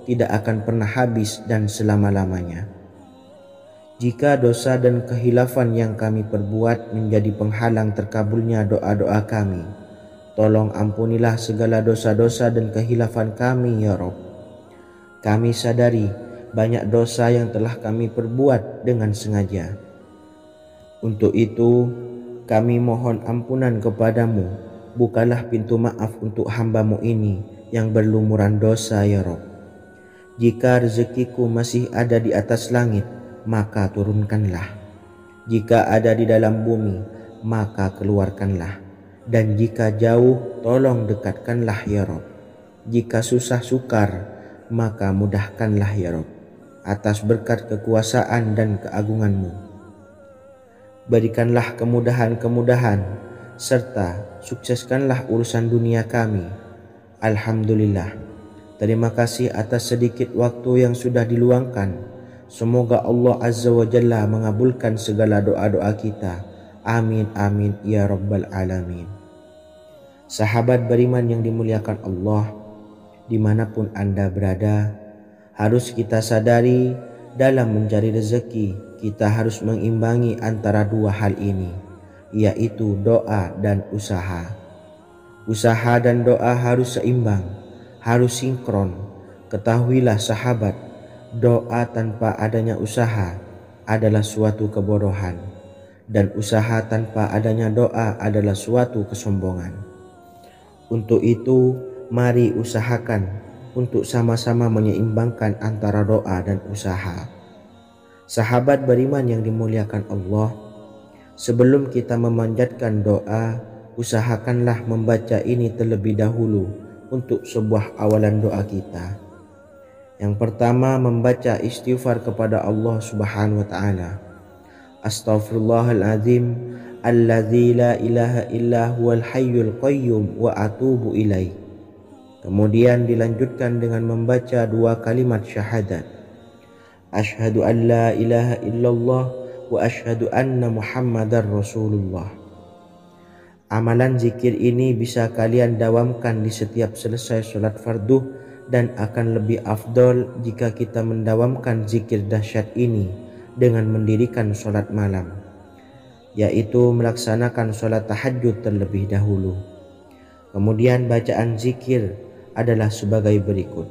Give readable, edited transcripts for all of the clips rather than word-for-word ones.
tidak akan pernah habis dan selama-lamanya. Jika dosa dan kehilafan yang kami perbuat menjadi penghalang terkabulnya doa-doa kami, tolong ampunilah segala dosa-dosa dan kehilafan kami ya Rabb. Kami sadari banyak dosa yang telah kami perbuat dengan sengaja. Untuk itu, kami mohon ampunan kepadamu. Bukalah pintu maaf untuk hamba-Mu ini yang berlumuran dosa ya Rabb. Jika rezekiku masih ada di atas langit, maka turunkanlah. Jika ada di dalam bumi, maka keluarkanlah. Dan jika jauh, tolong dekatkanlah ya Rabb. Jika susah sukar, maka mudahkanlah ya Rabb, atas berkat kekuasaan dan keagungan-Mu. Berikanlah kemudahan-kemudahan, serta sukseskanlah urusan dunia kami. Alhamdulillah. Terima kasih atas sedikit waktu yang sudah diluangkan. Semoga Allah Azza wa Jalla mengabulkan segala doa-doa kita. Amin amin ya rabbal alamin. Sahabat beriman yang dimuliakan Allah, dimanapun Anda berada, harus kita sadari dalam mencari rezeki kita harus mengimbangi antara dua hal ini, yaitu doa dan usaha. Usaha dan doa harus seimbang, harus sinkron. Ketahuilah sahabat, doa tanpa adanya usaha adalah suatu kebodohan, dan usaha tanpa adanya doa adalah suatu kesombongan. Untuk itu, mari usahakan untuk sama-sama menyeimbangkan antara doa dan usaha. Sahabat beriman yang dimuliakan Allah, sebelum kita memanjatkan doa, usahakanlah membaca ini terlebih dahulu untuk sebuah awalan doa kita. Yang pertama, membaca istighfar kepada Allah Subhanahu wa taala. Astaghfirullahaladzim alladzi la ilaha illa huwal hayyul qayyum wa atubu ilaih. Kemudian dilanjutkan dengan membaca dua kalimat syahadat. Asyhadu an la ilaha illallah wa asyhadu anna Muhammadar Rasulullah. Amalan zikir ini bisa kalian dawamkan di setiap selesai sholat fardu, dan akan lebih afdol jika kita mendawamkan zikir dahsyat ini dengan mendirikan sholat malam, yaitu melaksanakan sholat tahajud terlebih dahulu. Kemudian bacaan zikir adalah sebagai berikut.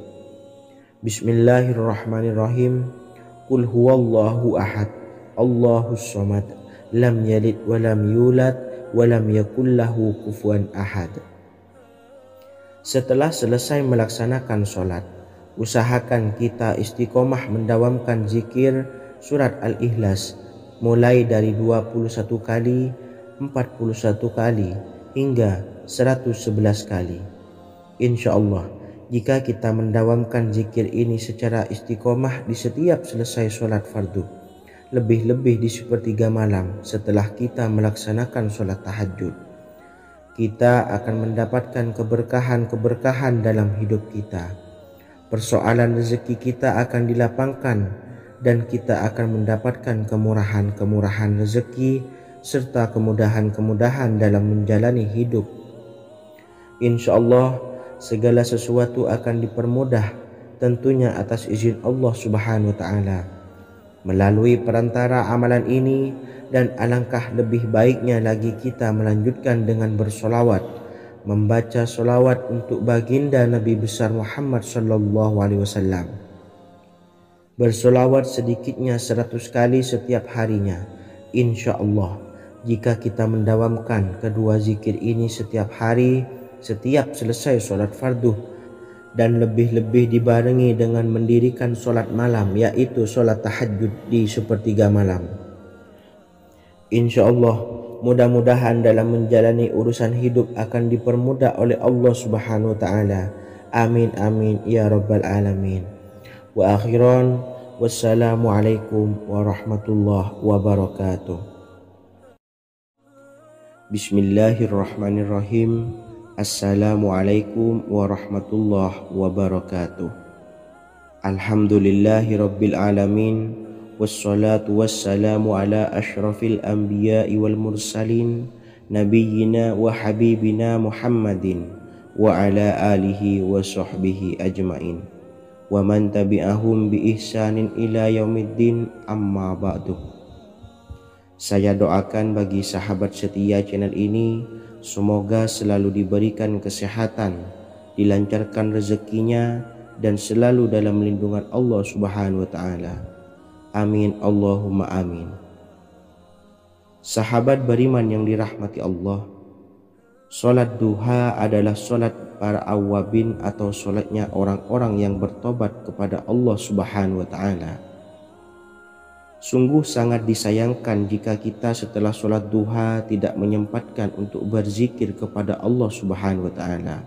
Bismillahirrahmanirrahim. Qul huwallahu ahad, Allahus samad, lam yalid wa lam yulad wa lam yakul lahu kufuwan ahad. Setelah selesai melaksanakan sholat, usahakan kita istiqomah mendawamkan zikir surat Al-Ikhlas mulai dari 21 kali, 41 kali, hingga 111 kali. Insya Allah, jika kita mendawamkan zikir ini secara istiqomah di setiap selesai sholat fardu, lebih-lebih di sepertiga malam setelah kita melaksanakan sholat tahajud, kita akan mendapatkan keberkahan-keberkahan dalam hidup kita. Persoalan rezeki kita akan dilapangkan, dan kita akan mendapatkan kemurahan-kemurahan rezeki serta kemudahan-kemudahan dalam menjalani hidup. Insya Allah, segala sesuatu akan dipermudah, tentunya atas izin Allah Subhanahu wa taala melalui perantara amalan ini. Dan alangkah lebih baiknya lagi kita melanjutkan dengan bersolawat, membaca solawat untuk baginda Nabi besar Muhammad sallallahu alaihi wasallam. Bersolawat sedikitnya 100 kali setiap harinya. Insya Allah, jika kita mendawamkan kedua zikir ini setiap hari, setiap selesai sholat fardu, dan lebih-lebih dibarengi dengan mendirikan sholat malam, yaitu sholat tahajud di sepertiga malam, insya Allah, mudah-mudahan dalam menjalani urusan hidup akan dipermudah oleh Allah Subhanahu wa taala. Amin amin ya rabbal alamin. Wa akhiran, wassalamualaikum warahmatullahi wabarakatuh. Bismillahirrahmanirrahim. Assalamualaikum warahmatullahi wabarakatuh. Alhamdulillahi rabbil alamin. Wassalatu wassalamu ala ashrafil anbiya'i wal mursalin, nabiyyina wa habibina Muhammadin wa ala alihi wa sahbihi ajmain. wa man tabi'ahum bi ihsanin ila yaumiddin, amma ba'du. Saya doakan bagi sahabat setia channel ini, semoga selalu diberikan kesehatan, dilancarkan rezekinya, dan selalu dalam lindungan Allah Subhanahu wa Ta'ala. Amin Allahumma amin. Sahabat beriman yang dirahmati Allah, solat duha adalah solat para awabin atau solatnya orang-orang yang bertobat kepada Allah Subhanahu wa Ta'ala. Sungguh sangat disayangkan jika kita setelah solat duha tidak menyempatkan untuk berzikir kepada Allah Subhanahu wa Ta'ala.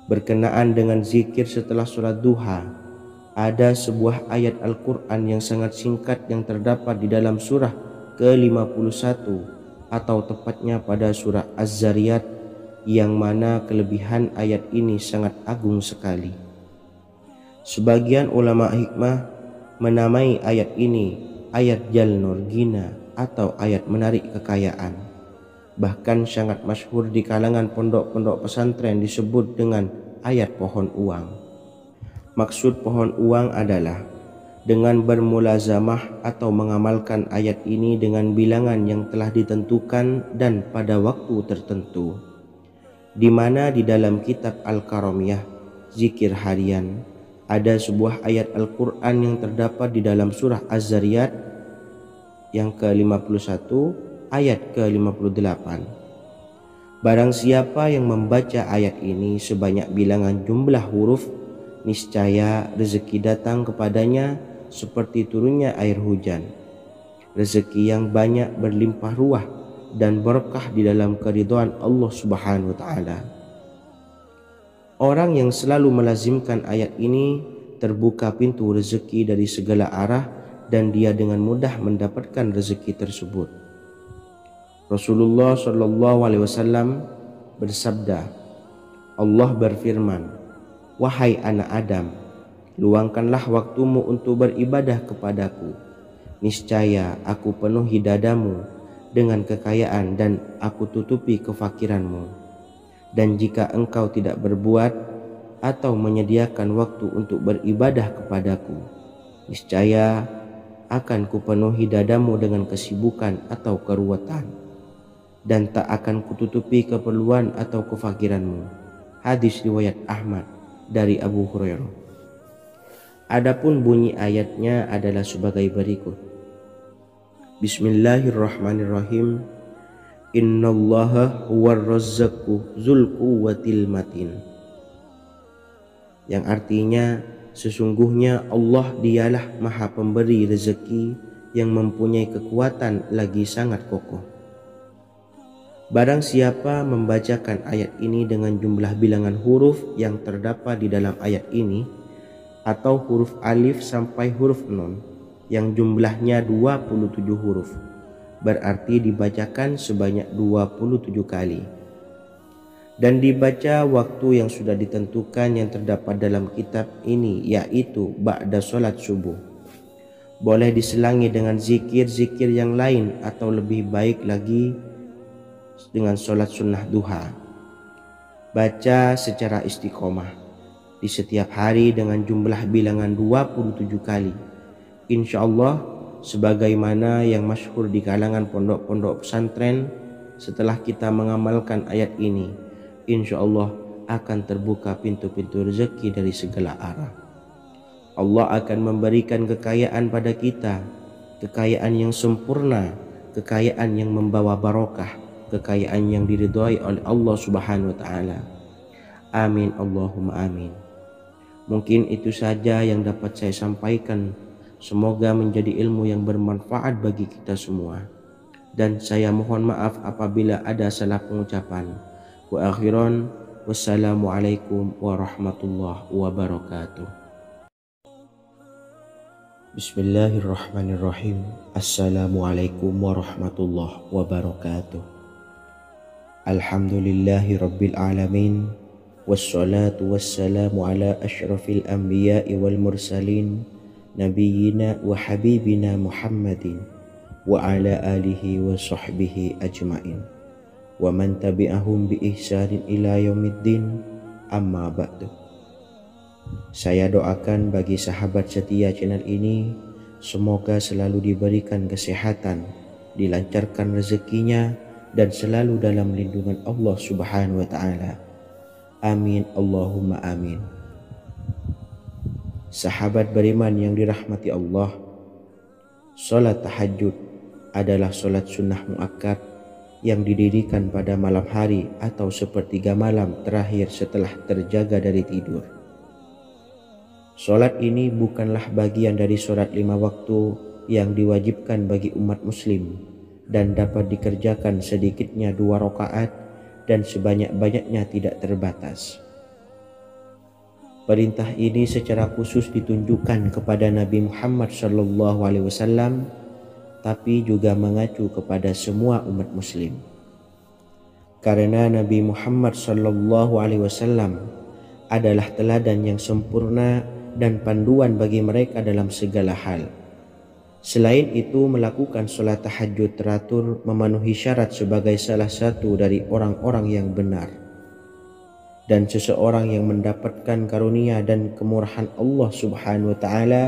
Berkenaan dengan zikir setelah solat duha, ada sebuah ayat Al-Quran yang sangat singkat yang terdapat di dalam surah ke-51 atau tepatnya pada surah Az-Zariyat, yang mana kelebihan ayat ini sangat agung sekali. Sebagian ulama hikmah menamai ayat ini ayat Jalnur Gina atau ayat menarik kekayaan. Bahkan sangat masyhur di kalangan pondok-pondok pesantren disebut dengan ayat pohon uang. Maksud pohon uang adalah dengan bermulazamah atau mengamalkan ayat ini dengan bilangan yang telah ditentukan dan pada waktu tertentu, di mana di dalam kitab Al-Karamiyah zikir harian ada sebuah ayat Al-Quran yang terdapat di dalam surah Az-Zariyat yang ke-51 ayat ke-58. Barang siapa yang membaca ayat ini sebanyak bilangan jumlah huruf, niscaya rezeki datang kepadanya seperti turunnya air hujan, rezeki yang banyak berlimpah ruah dan berkah di dalam keridhaan Allah Subhanahu wa Ta'ala. Orang yang selalu melazimkan ayat ini terbuka pintu rezeki dari segala arah dan dia dengan mudah mendapatkan rezeki tersebut. Rasulullah SAW bersabda, Allah berfirman, "Wahai anak Adam, luangkanlah waktumu untuk beribadah kepadaku. Niscaya aku penuhi dadamu dengan kekayaan dan aku tutupi kefakiranmu. Dan jika engkau tidak berbuat atau menyediakan waktu untuk beribadah kepadaku, niscaya akan kupenuhi dadamu dengan kesibukan atau keruwetan, dan tak akan kututupi keperluan atau kefakiranmu." Hadis riwayat Ahmad dari Abu Hurairah. Adapun bunyi ayatnya adalah sebagai berikut. Bismillahirrahmanirrahim. Innallaha huwar razzaqu dzul quwwatil matin. Yang artinya, sesungguhnya Allah dialah maha pemberi rezeki yang mempunyai kekuatan lagi sangat kokoh. Barang siapa membacakan ayat ini dengan jumlah bilangan huruf yang terdapat di dalam ayat ini, atau huruf alif sampai huruf nun yang jumlahnya 27 huruf, berarti dibacakan sebanyak 27 kali, dan dibaca waktu yang sudah ditentukan yang terdapat dalam kitab ini, yaitu ba'da sholat subuh. Boleh diselangi dengan zikir-zikir yang lain atau lebih baik lagi dengan sholat sunnah duha. Baca secara istiqomah di setiap hari dengan jumlah bilangan 27 kali. Insya Allah, sebagaimana yang masyhur di kalangan pondok-pondok pesantren, setelah kita mengamalkan ayat ini, insya Allah akan terbuka pintu-pintu rezeki dari segala arah. Allah akan memberikan kekayaan pada kita, kekayaan yang sempurna, kekayaan yang membawa barokah, kekayaan yang diridhai oleh Allah Subhanahu wa Ta'ala. Amin Allahumma amin. Mungkin itu saja yang dapat saya sampaikan. Semoga menjadi ilmu yang bermanfaat bagi kita semua. Dan saya mohon maaf apabila ada salah pengucapan. Wa akhiran, wassalamualaikum warahmatullahi wabarakatuh. Bismillahirrahmanirrahim. Assalamualaikum warahmatullahi wabarakatuh. Alhamdulillahi rabbil alamin. Wassalatu wassalamu ala ashrafil anbiya'i wal mursalin, nabiyyina wa habibina Muhammadin wa ala alihi wa sahbihi ajma'in wa man tabi'ahum bi ihsanin ila yaumiddin, amma ba'du. Saya doakan bagi sahabat setia channel ini, semoga selalu diberikan kesehatan, dilancarkan rezekinya, dan selalu dalam lindungan Allah Subhanahu wa Ta'ala. Amin Allahumma amin. Sahabat beriman yang dirahmati Allah, salat tahajud adalah salat sunnah muakkad yang didirikan pada malam hari atau sepertiga malam terakhir setelah terjaga dari tidur. Salat ini bukanlah bagian dari salat 5 waktu yang diwajibkan bagi umat muslim dan dapat dikerjakan sedikitnya 2 rakaat dan sebanyak-banyaknya tidak terbatas. Perintah ini secara khusus ditunjukkan kepada Nabi Muhammad SAW, tapi juga mengacu kepada semua umat muslim. Karena Nabi Muhammad SAW adalah teladan yang sempurna dan panduan bagi mereka dalam segala hal. Selain itu, melakukan sholat tahajud teratur memenuhi syarat sebagai salah satu dari orang-orang yang benar. Dan seseorang yang mendapatkan karunia dan kemurahan Allah Subhanahu wa Ta'ala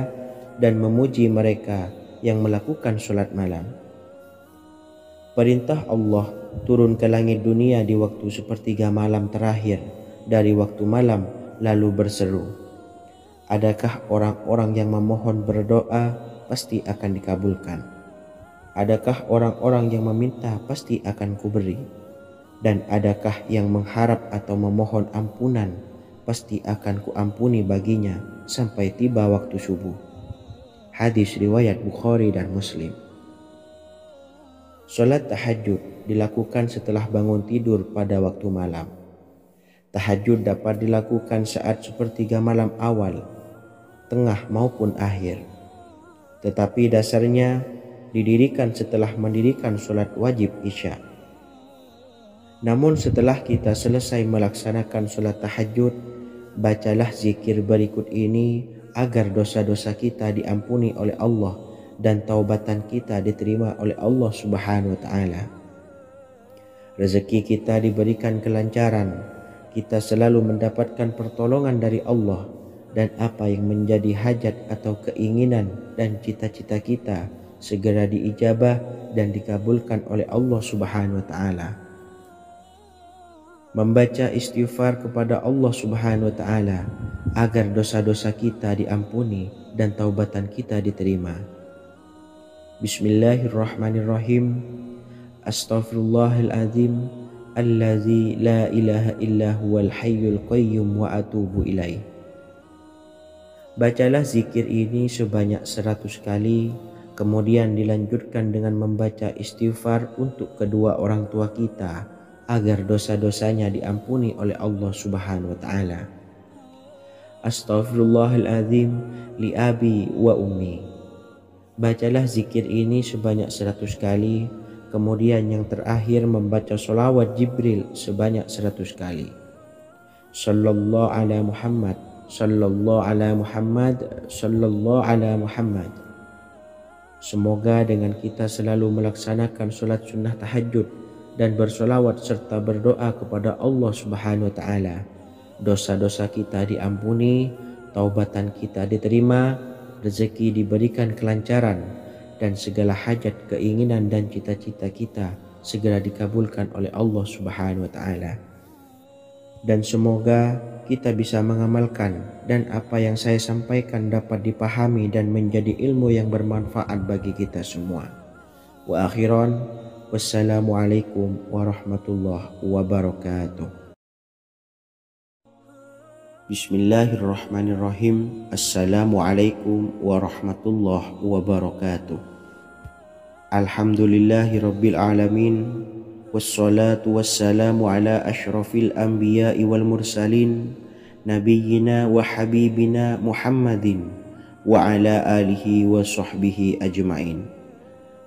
dan memuji mereka yang melakukan sholat malam. Perintah Allah turun ke langit dunia di waktu sepertiga malam terakhir dari waktu malam lalu berseru, adakah orang-orang yang memohon berdoa pasti akan dikabulkan? Adakah orang-orang yang meminta pasti akan kuberi? Dan adakah yang mengharap atau memohon ampunan pasti akan kuampuni baginya sampai tiba waktu subuh? Hadis riwayat Bukhari dan Muslim. Salat tahajud dilakukan setelah bangun tidur pada waktu malam. Tahajud dapat dilakukan saat sepertiga malam awal, tengah maupun akhir. Tetapi dasarnya didirikan setelah mendirikan sholat wajib Isya. Namun setelah kita selesai melaksanakan sholat tahajud, bacalah zikir berikut ini agar dosa-dosa kita diampuni oleh Allah dan taubatan kita diterima oleh Allah Subhanahu wa Ta'ala. Rezeki kita diberikan kelancaran, kita selalu mendapatkan pertolongan dari Allah, dan apa yang menjadi hajat atau keinginan dan cita-cita kita segera diijabah dan dikabulkan oleh Allah Subhanahu wa Ta'ala. Membaca istighfar kepada Allah Subhanahu wa Ta'ala agar dosa-dosa kita diampuni dan taubatan kita diterima. Bismillahirrahmanirrahim. Astaghfirullahaladzim allazi la ilaha illa huwal hayyul qayyum wa atubu ilaih. Bacalah zikir ini sebanyak 100 kali, kemudian dilanjutkan dengan membaca istighfar untuk kedua orang tua kita agar dosa-dosanya diampuni oleh Allah Subhanahu wa Ta'ala. Astaghfirullahaladzim li abi wa ummi. Bacalah zikir ini sebanyak 100 kali, kemudian yang terakhir membaca sholawat Jibril sebanyak 100 kali. Sallallahu ala Muhammad, sallallahu ala Muhammad, sallallahu ala Muhammad. Semoga dengan kita selalu melaksanakan sholat sunnah tahajud dan bersolawat serta berdoa kepada Allah Subhanahu wa Ta'ala, dosa-dosa kita diampuni, taubatan kita diterima, rezeki diberikan kelancaran, dan segala hajat, keinginan dan cita-cita kita segera dikabulkan oleh Allah Subhanahu wa Ta'ala. Dan semoga kita bisa mengamalkan dan apa yang saya sampaikan dapat dipahami dan menjadi ilmu yang bermanfaat bagi kita semua. Wa akhiran, wassalamualaikum warahmatullahi wabarakatuh. Bismillahirrahmanirrahim. Assalamualaikum warahmatullahi wabarakatuh. Alhamdulillahi rabbil alamin. Wassalatu wassalamu ala ashrafil anbiya'i wal mursalin, nabiyyina wa habibina Muhammadin wa ala alihi wa sahbihi ajma'in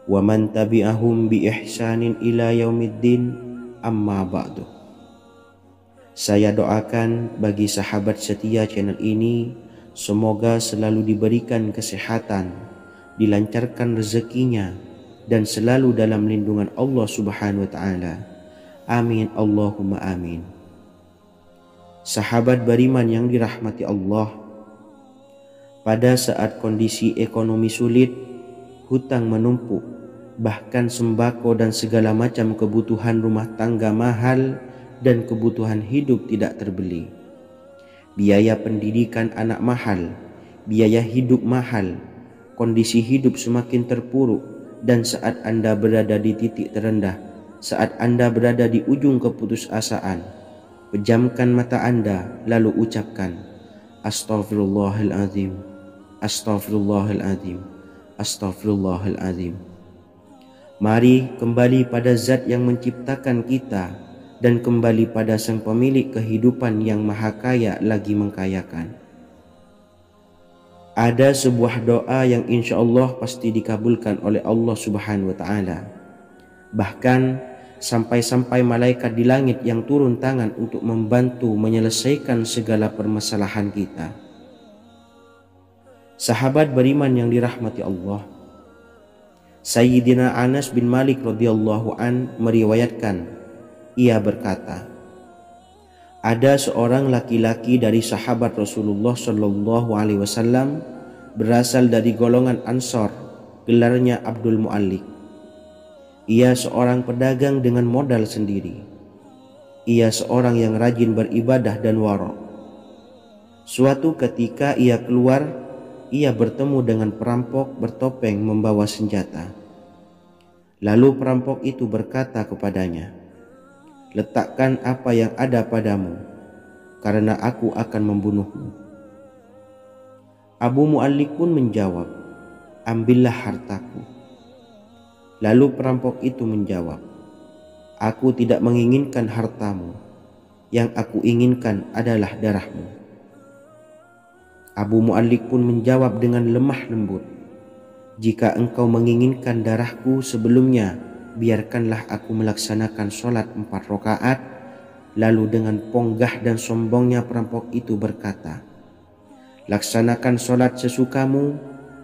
wa man tabi'ahum bi ihsanin ila yaumiddin, amma ba'du. Saya doakan bagi sahabat setia channel ini, semoga selalu diberikan kesehatan, dilancarkan rezekinya, dan selalu dalam lindungan Allah Subhanahu wa Ta'ala. Amin Allahumma amin. Sahabat beriman yang dirahmati Allah, Pada saat kondisi ekonomi sulit, hutang menumpuk, bahkan sembako dan segala macam kebutuhan rumah tangga mahal dan kebutuhan hidup tidak terbeli. Biaya pendidikan anak mahal, biaya hidup mahal, kondisi hidup semakin terpuruk, dan saat Anda berada di titik terendah, saat Anda berada di ujung keputusasaan, pejamkan mata Anda lalu ucapkan, Astaghfirullahaladzim, Astaghfirullahaladzim, Astaghfirullahaladzim. Mari kembali pada Zat yang menciptakan kita dan kembali pada Sang Pemilik kehidupan yang Maha Kaya lagi mengkayakan. Ada sebuah doa yang insya Allah pasti dikabulkan oleh Allah Subhanahu wa Ta'ala. Bahkan sampai-sampai malaikat di langit yang turun tangan untuk membantu menyelesaikan segala permasalahan kita. Sahabat beriman yang dirahmati Allah, Sayyidina Anas bin Malik radhiyallahu an meriwayatkan, ia berkata, ada seorang laki-laki dari sahabat Rasulullah Shallallahu Alaihi Wasallam berasal dari golongan Ansor, gelarnya Abdul Mu'allik. Ia seorang pedagang dengan modal sendiri. Ia seorang yang rajin beribadah dan wara'. Suatu ketika ia keluar, ia bertemu dengan perampok bertopeng membawa senjata. Lalu perampok itu berkata kepadanya, letakkan apa yang ada padamu, karena aku akan membunuhmu. Abu Mu'allik pun menjawab, ambillah hartaku. Lalu perampok itu menjawab, aku tidak menginginkan hartamu, yang aku inginkan adalah darahmu. Abu Mu'allik pun menjawab dengan lemah lembut, jika engkau menginginkan darahku sebelumnya, biarkanlah aku melaksanakan sholat 4 rakaat. Lalu dengan ponggah dan sombongnya perampok itu berkata, laksanakan sholat sesukamu,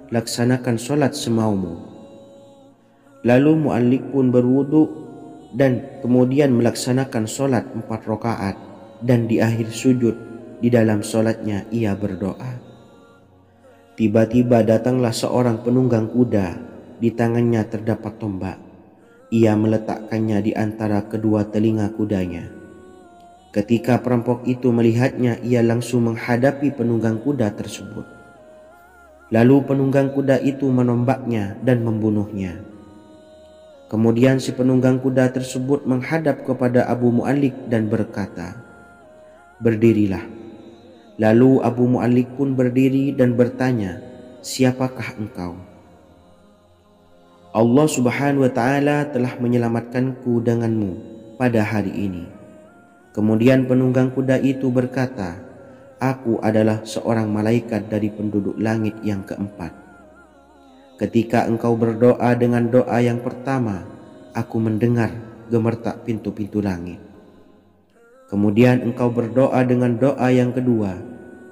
laksanakan sholat semaumu. Lalu Mu'allik pun berwudu dan kemudian melaksanakan sholat 4 rakaat, dan di akhir sujud di dalam sholatnya ia berdoa. Tiba-tiba datanglah seorang penunggang kuda, di tangannya terdapat tombak. Ia meletakkannya di antara kedua telinga kudanya. Ketika perampok itu melihatnya, ia langsung menghadapi penunggang kuda tersebut. Lalu penunggang kuda itu menombaknya dan membunuhnya. Kemudian si penunggang kuda tersebut menghadap kepada Abu Mu'allik dan berkata, berdirilah. Lalu Abu Mu'allik pun berdiri dan bertanya, siapakah engkau? Allah Subhanahu wa Ta'ala telah menyelamatkanku denganmu pada hari ini. Kemudian penunggang kuda itu berkata, aku adalah seorang malaikat dari penduduk langit yang keempat. Ketika engkau berdoa dengan doa yang pertama, aku mendengar gemertak pintu-pintu langit. Kemudian engkau berdoa dengan doa yang kedua,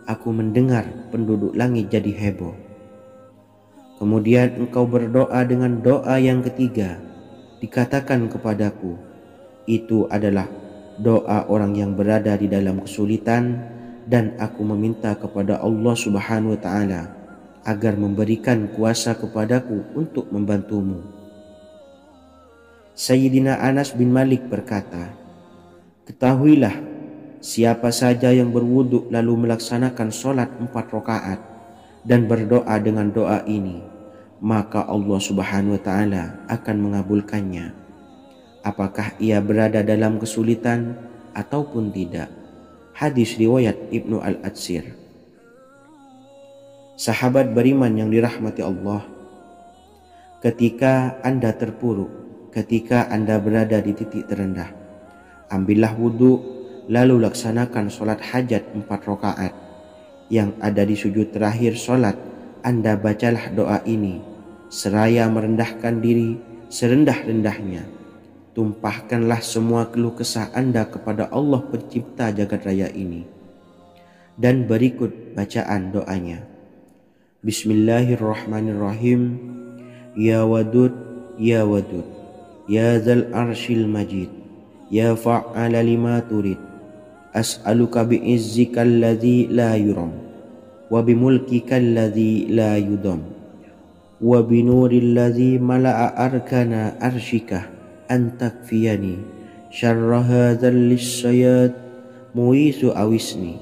aku mendengar penduduk langit jadi heboh. Kemudian engkau berdoa dengan doa yang ketiga, dikatakan kepadaku, itu adalah doa orang yang berada di dalam kesulitan, dan aku meminta kepada Allah Subhanahu wa Ta'ala agar memberikan kuasa kepadaku untuk membantumu. Sayyidina Anas bin Malik berkata, ketahuilah, siapa saja yang berwudu lalu melaksanakan sholat 4 rakaat dan berdoa dengan doa ini, maka Allah Subhanahu wa Ta'ala akan mengabulkannya, apakah ia berada dalam kesulitan ataupun tidak. Hadis riwayat Ibnu Al-Atsir. Sahabat beriman yang dirahmati Allah, ketika Anda terpuruk, ketika Anda berada di titik terendah, ambillah wudu, lalu laksanakan sholat hajat 4 rakaat. Yang ada di sujud terakhir sholat, Anda bacalah doa ini, seraya merendahkan diri serendah-rendahnya. Tumpahkanlah semua keluh kesah Anda kepada Allah pencipta jagat raya ini. Dan berikut bacaan doanya. Bismillahirrahmanirrahim. Ya Wadud, Ya Wadud, Ya Dzal Arsyil Majid, Ya Fa'ala lima turid, as'aluka bi'izzikal ladzi la yuram, wa bimulkika alladhi la yudam wa binuril ladzi mala'a arkana arshika an takfiyani syarra hadzal lisyayat muisu awisni.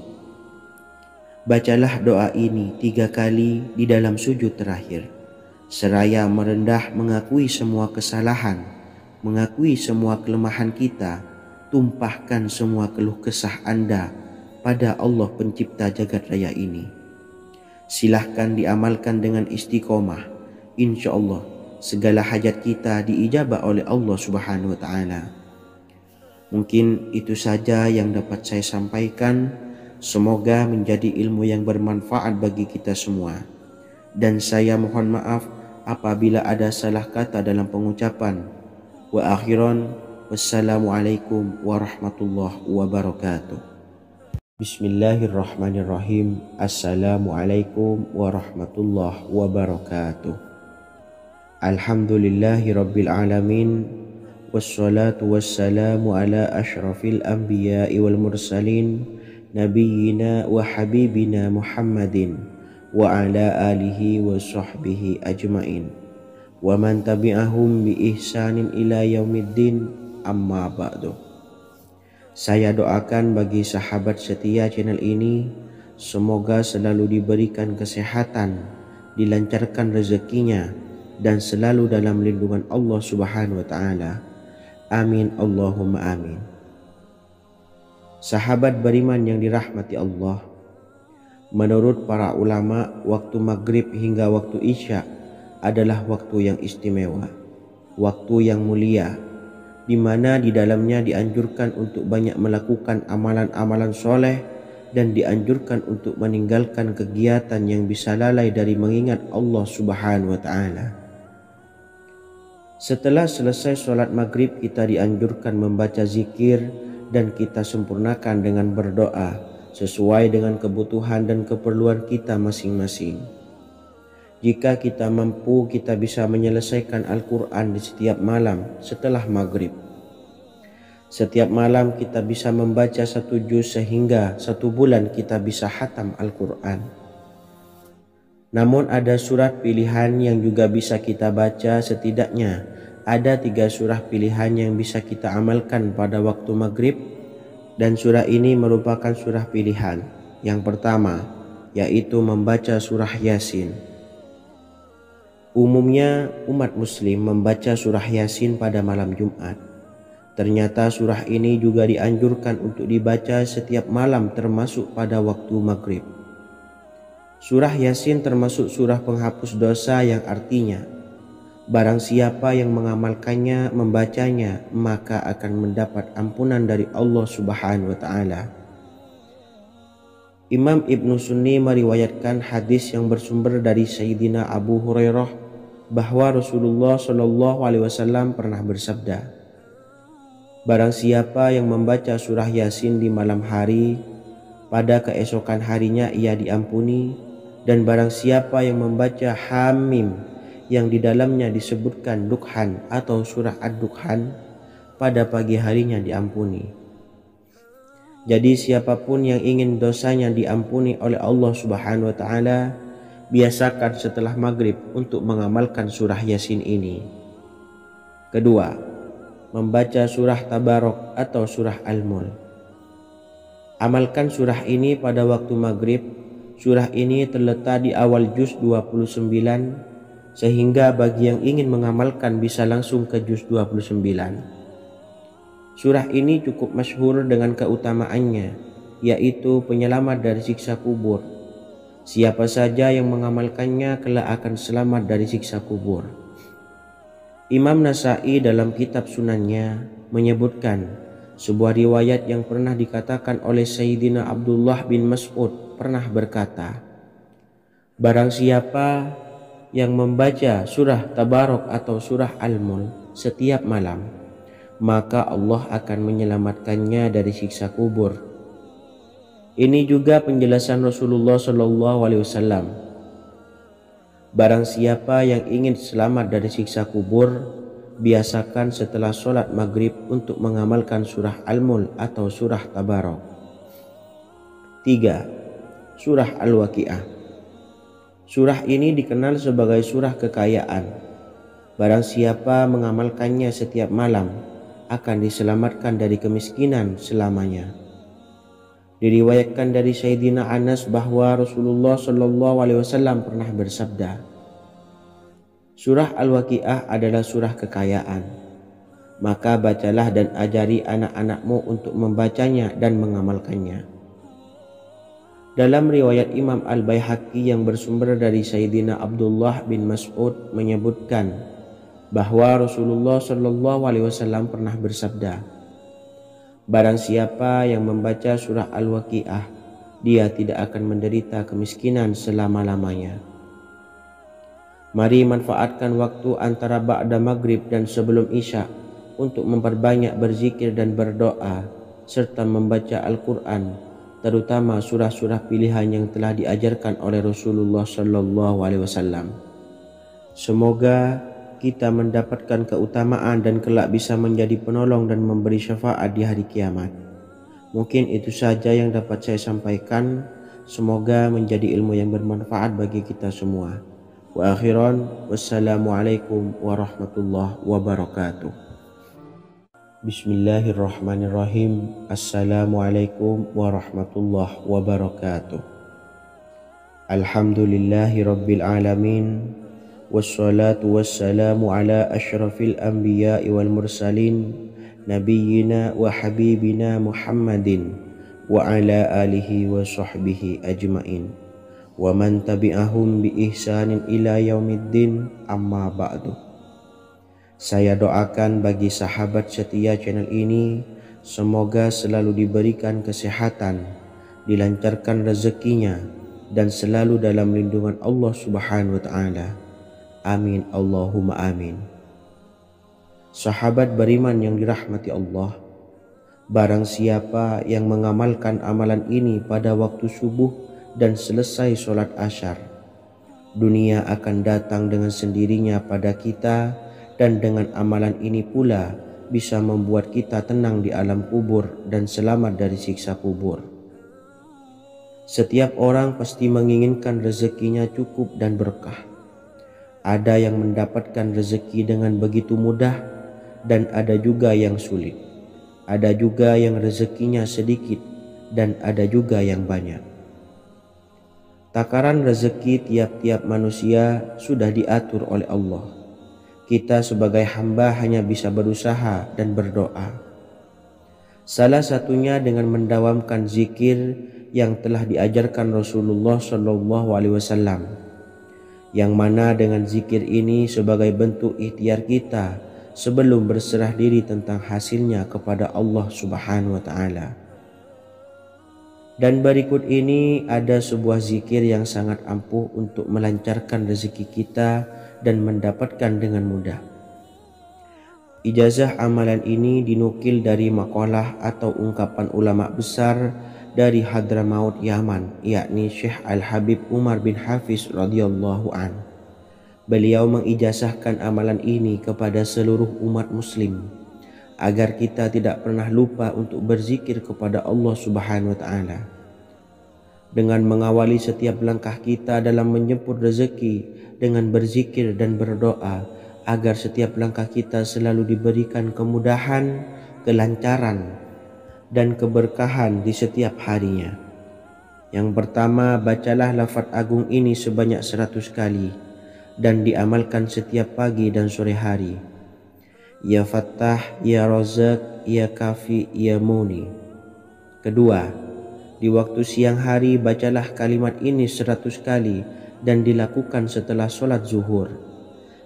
Bacalah doa ini 3 kali di dalam sujud terakhir, seraya merendah mengakui semua kesalahan, mengakui semua kelemahan kita, tumpahkan semua keluh kesah Anda pada Allah pencipta jagat raya ini. Silahkan diamalkan dengan istiqomah. Insya Allah segala hajat kita diijabah oleh Allah Subhanahu wa Ta'ala. Mungkin itu saja yang dapat saya sampaikan. Semoga menjadi ilmu yang bermanfaat bagi kita semua. Dan saya mohon maaf apabila ada salah kata dalam pengucapan. Wa akhiran, wassalamualaikum warahmatullahi wabarakatuh. Bismillahirrahmanirrahim. Assalamualaikum warahmatullahi wabarakatuh. Alhamdulillahi rabbil alamin. Wassalatu wassalamu ala ashrafil anbiya'i wal mursalin, nabiyyina wa habibina Muhammadin wa ala alihi wa sahbihi ajmain wa man tabi'ahum bi ihsanin ila yaumiddin, amma ba'du. Saya doakan bagi sahabat setia channel ini, semoga selalu diberikan kesehatan, dilancarkan rezekinya, dan selalu dalam lindungan Allah Subhanahu wa Ta'ala. Amin Allahumma amin. Sahabat beriman yang dirahmati Allah, menurut para ulama, waktu maghrib hingga waktu isya adalah waktu yang istimewa, waktu yang mulia, di mana di dalamnya dianjurkan untuk banyak melakukan amalan-amalan soleh dan dianjurkan untuk meninggalkan kegiatan yang bisa lalai dari mengingat Allah Subhanahu wa Ta'ala. Setelah selesai sholat maghrib, kita dianjurkan membaca zikir dan kita sempurnakan dengan berdoa sesuai dengan kebutuhan dan keperluan kita masing-masing. Jika kita mampu, kita bisa menyelesaikan Al-Quran di setiap malam setelah maghrib. Setiap malam kita bisa membaca 1 juz sehingga 1 bulan kita bisa khatam Al-Quran. Namun ada surat pilihan yang juga bisa kita baca. Setidaknya ada 3 surah pilihan yang bisa kita amalkan pada waktu maghrib, dan surah ini merupakan surah pilihan. Yang pertama yaitu membaca surah Yasin. Umumnya umat muslim membaca surah Yasin pada malam Jumat. Ternyata surah ini juga dianjurkan untuk dibaca setiap malam termasuk pada waktu maghrib. Surah Yasin termasuk surah penghapus dosa yang artinya barang siapa yang mengamalkannya, membacanya, maka akan mendapat ampunan dari Allah Subhanahu wa Ta'ala. Imam Ibnu Sunni meriwayatkan hadis yang bersumber dari Sayyidina Abu Hurairah bahwa Rasulullah Shallallahu Alaihi Wasallam pernah bersabda, barang siapa yang membaca surah Yasin di malam hari, pada keesokan harinya ia diampuni. Dan barang siapa yang membaca Hamim yang di dalamnya disebutkan Dukhan atau surah Ad-Dukhan, pada pagi harinya diampuni. Jadi siapapun yang ingin dosanya diampuni oleh Allah Subhanahu wa Ta'ala, biasakan setelah maghrib untuk mengamalkan surah Yasin ini. Kedua, membaca surah Tabarok atau surah Al-Mulk. Amalkan surah ini pada waktu maghrib. Surah ini terletak di awal juz 29, sehingga bagi yang ingin mengamalkan bisa langsung ke juz 29. Surah ini cukup masyhur dengan keutamaannya, yaitu penyelamat dari siksa kubur. Siapa saja yang mengamalkannya kelak akan selamat dari siksa kubur. Imam Nasa'i dalam kitab Sunannya menyebutkan sebuah riwayat yang pernah dikatakan oleh Sayyidina Abdullah bin Mas'ud pernah berkata, barang siapa yang membaca surah Tabarok atau surah Al-Mulk setiap malam, maka Allah akan menyelamatkannya dari siksa kubur. Ini juga penjelasan Rasulullah Shallallahu Alaihi Wasallam. Barang siapa yang ingin selamat dari siksa kubur, biasakan setelah sholat maghrib untuk mengamalkan surah Al-Mulk atau surah Tabarok. 3. Surah Al-Waqi'ah. Surah ini dikenal sebagai surah kekayaan. Barang siapa mengamalkannya setiap malam akan diselamatkan dari kemiskinan selamanya. Diriwayatkan dari Sayyidina Anas bahwa Rasulullah SAW pernah bersabda, surah Al-Waqiah adalah surah kekayaan. Maka bacalah dan ajari anak-anakmu untuk membacanya dan mengamalkannya. Dalam riwayat Imam Al-Baihaqi yang bersumber dari Sayyidina Abdullah bin Mas'ud menyebutkan bahwa Rasulullah SAW pernah bersabda, barang siapa yang membaca surah Al-Waqiah, dia tidak akan menderita kemiskinan selama-lamanya. Mari manfaatkan waktu antara ba'da maghrib dan sebelum isya untuk memperbanyak berzikir dan berdoa serta membaca Al-Quran, terutama surah-surah pilihan yang telah diajarkan oleh Rasulullah SAW. Semoga kita mendapatkan keutamaan dan kelak bisa menjadi penolong dan memberi syafaat di hari kiamat. Mungkin itu saja yang dapat saya sampaikan. Semoga menjadi ilmu yang bermanfaat bagi kita semua. Wa akhiran, wassalamualaikum warahmatullahi wabarakatuh. Bismillahirrahmanirrahim. Assalamualaikum warahmatullahi wabarakatuh. Alhamdulillahi rabbil alamin. Wassalatu wassalamu ala ashrafil anbiya'i wal mursalin, nabiyyina wa habibina Muhammadin wa ala alihi wa sahbihi ajmain, wa man tabi'ahum bi ihsanin ila yaumiddin, amma ba'du. Saya doakan bagi sahabat setia channel ini, semoga selalu diberikan kesehatan, dilancarkan rezekinya, dan selalu dalam lindungan Allah Subhanahu wa Ta'ala. Amin Allahumma amin. Sahabat beriman yang dirahmati Allah, barang siapa yang mengamalkan amalan ini pada waktu subuh dan selesai sholat asyar, dunia akan datang dengan sendirinya pada kita, dan dengan amalan ini pula bisa membuat kita tenang di alam kubur dan selamat dari siksa kubur. Setiap orang pasti menginginkan rezekinya cukup dan berkah. Ada yang mendapatkan rezeki dengan begitu mudah dan ada juga yang sulit. Ada juga yang rezekinya sedikit dan ada juga yang banyak. Takaran rezeki tiap-tiap manusia sudah diatur oleh Allah. Kita sebagai hamba hanya bisa berusaha dan berdoa. Salah satunya dengan mendawamkan zikir yang telah diajarkan Rasulullah SAW, yang mana dengan zikir ini sebagai bentuk ikhtiar kita sebelum berserah diri tentang hasilnya kepada Allah Subhanahu wa Ta'ala. Dan berikut ini ada sebuah zikir yang sangat ampuh untuk melancarkan rezeki kita dan mendapatkan dengan mudah. Ijazah amalan ini dinukil dari makalah atau ungkapan ulama besar dari Hadramaut Yaman, yakni Syekh Al-Habib Umar bin Hafiz radhiyallahu an. Beliau mengijazahkan amalan ini kepada seluruh umat muslim agar kita tidak pernah lupa untuk berzikir kepada Allah Subhanahu wa Ta'ala. Dengan mengawali setiap langkah kita dalam menjemput rezeki dengan berzikir dan berdoa agar setiap langkah kita selalu diberikan kemudahan, kelancaran, dan keberkahan di setiap harinya. Yang pertama, bacalah lafaz agung ini sebanyak 100 kali dan diamalkan setiap pagi dan sore hari. Ya Fattah, Ya Razak, Ya Kafi, Ya Muni. Kedua, di waktu siang hari bacalah kalimat ini 100 kali dan dilakukan setelah sholat zuhur.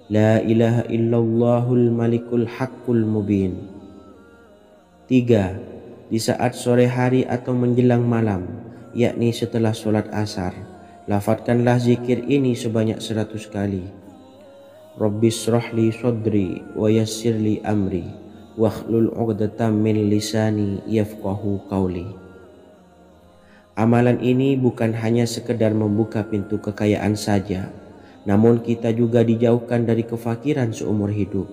La ilaha illallahul malikul haqqul mubin. 3. Di saat sore hari atau menjelang malam, yakni setelah sholat asar, lafadzkanlah zikir ini sebanyak 100 kali. Rabbishrahli sodri wa yassirli amri wakhlul 'uqdatam min lisani yafqahu qawli. Amalan ini bukan hanya sekedar membuka pintu kekayaan saja, namun kita juga dijauhkan dari kefakiran seumur hidup.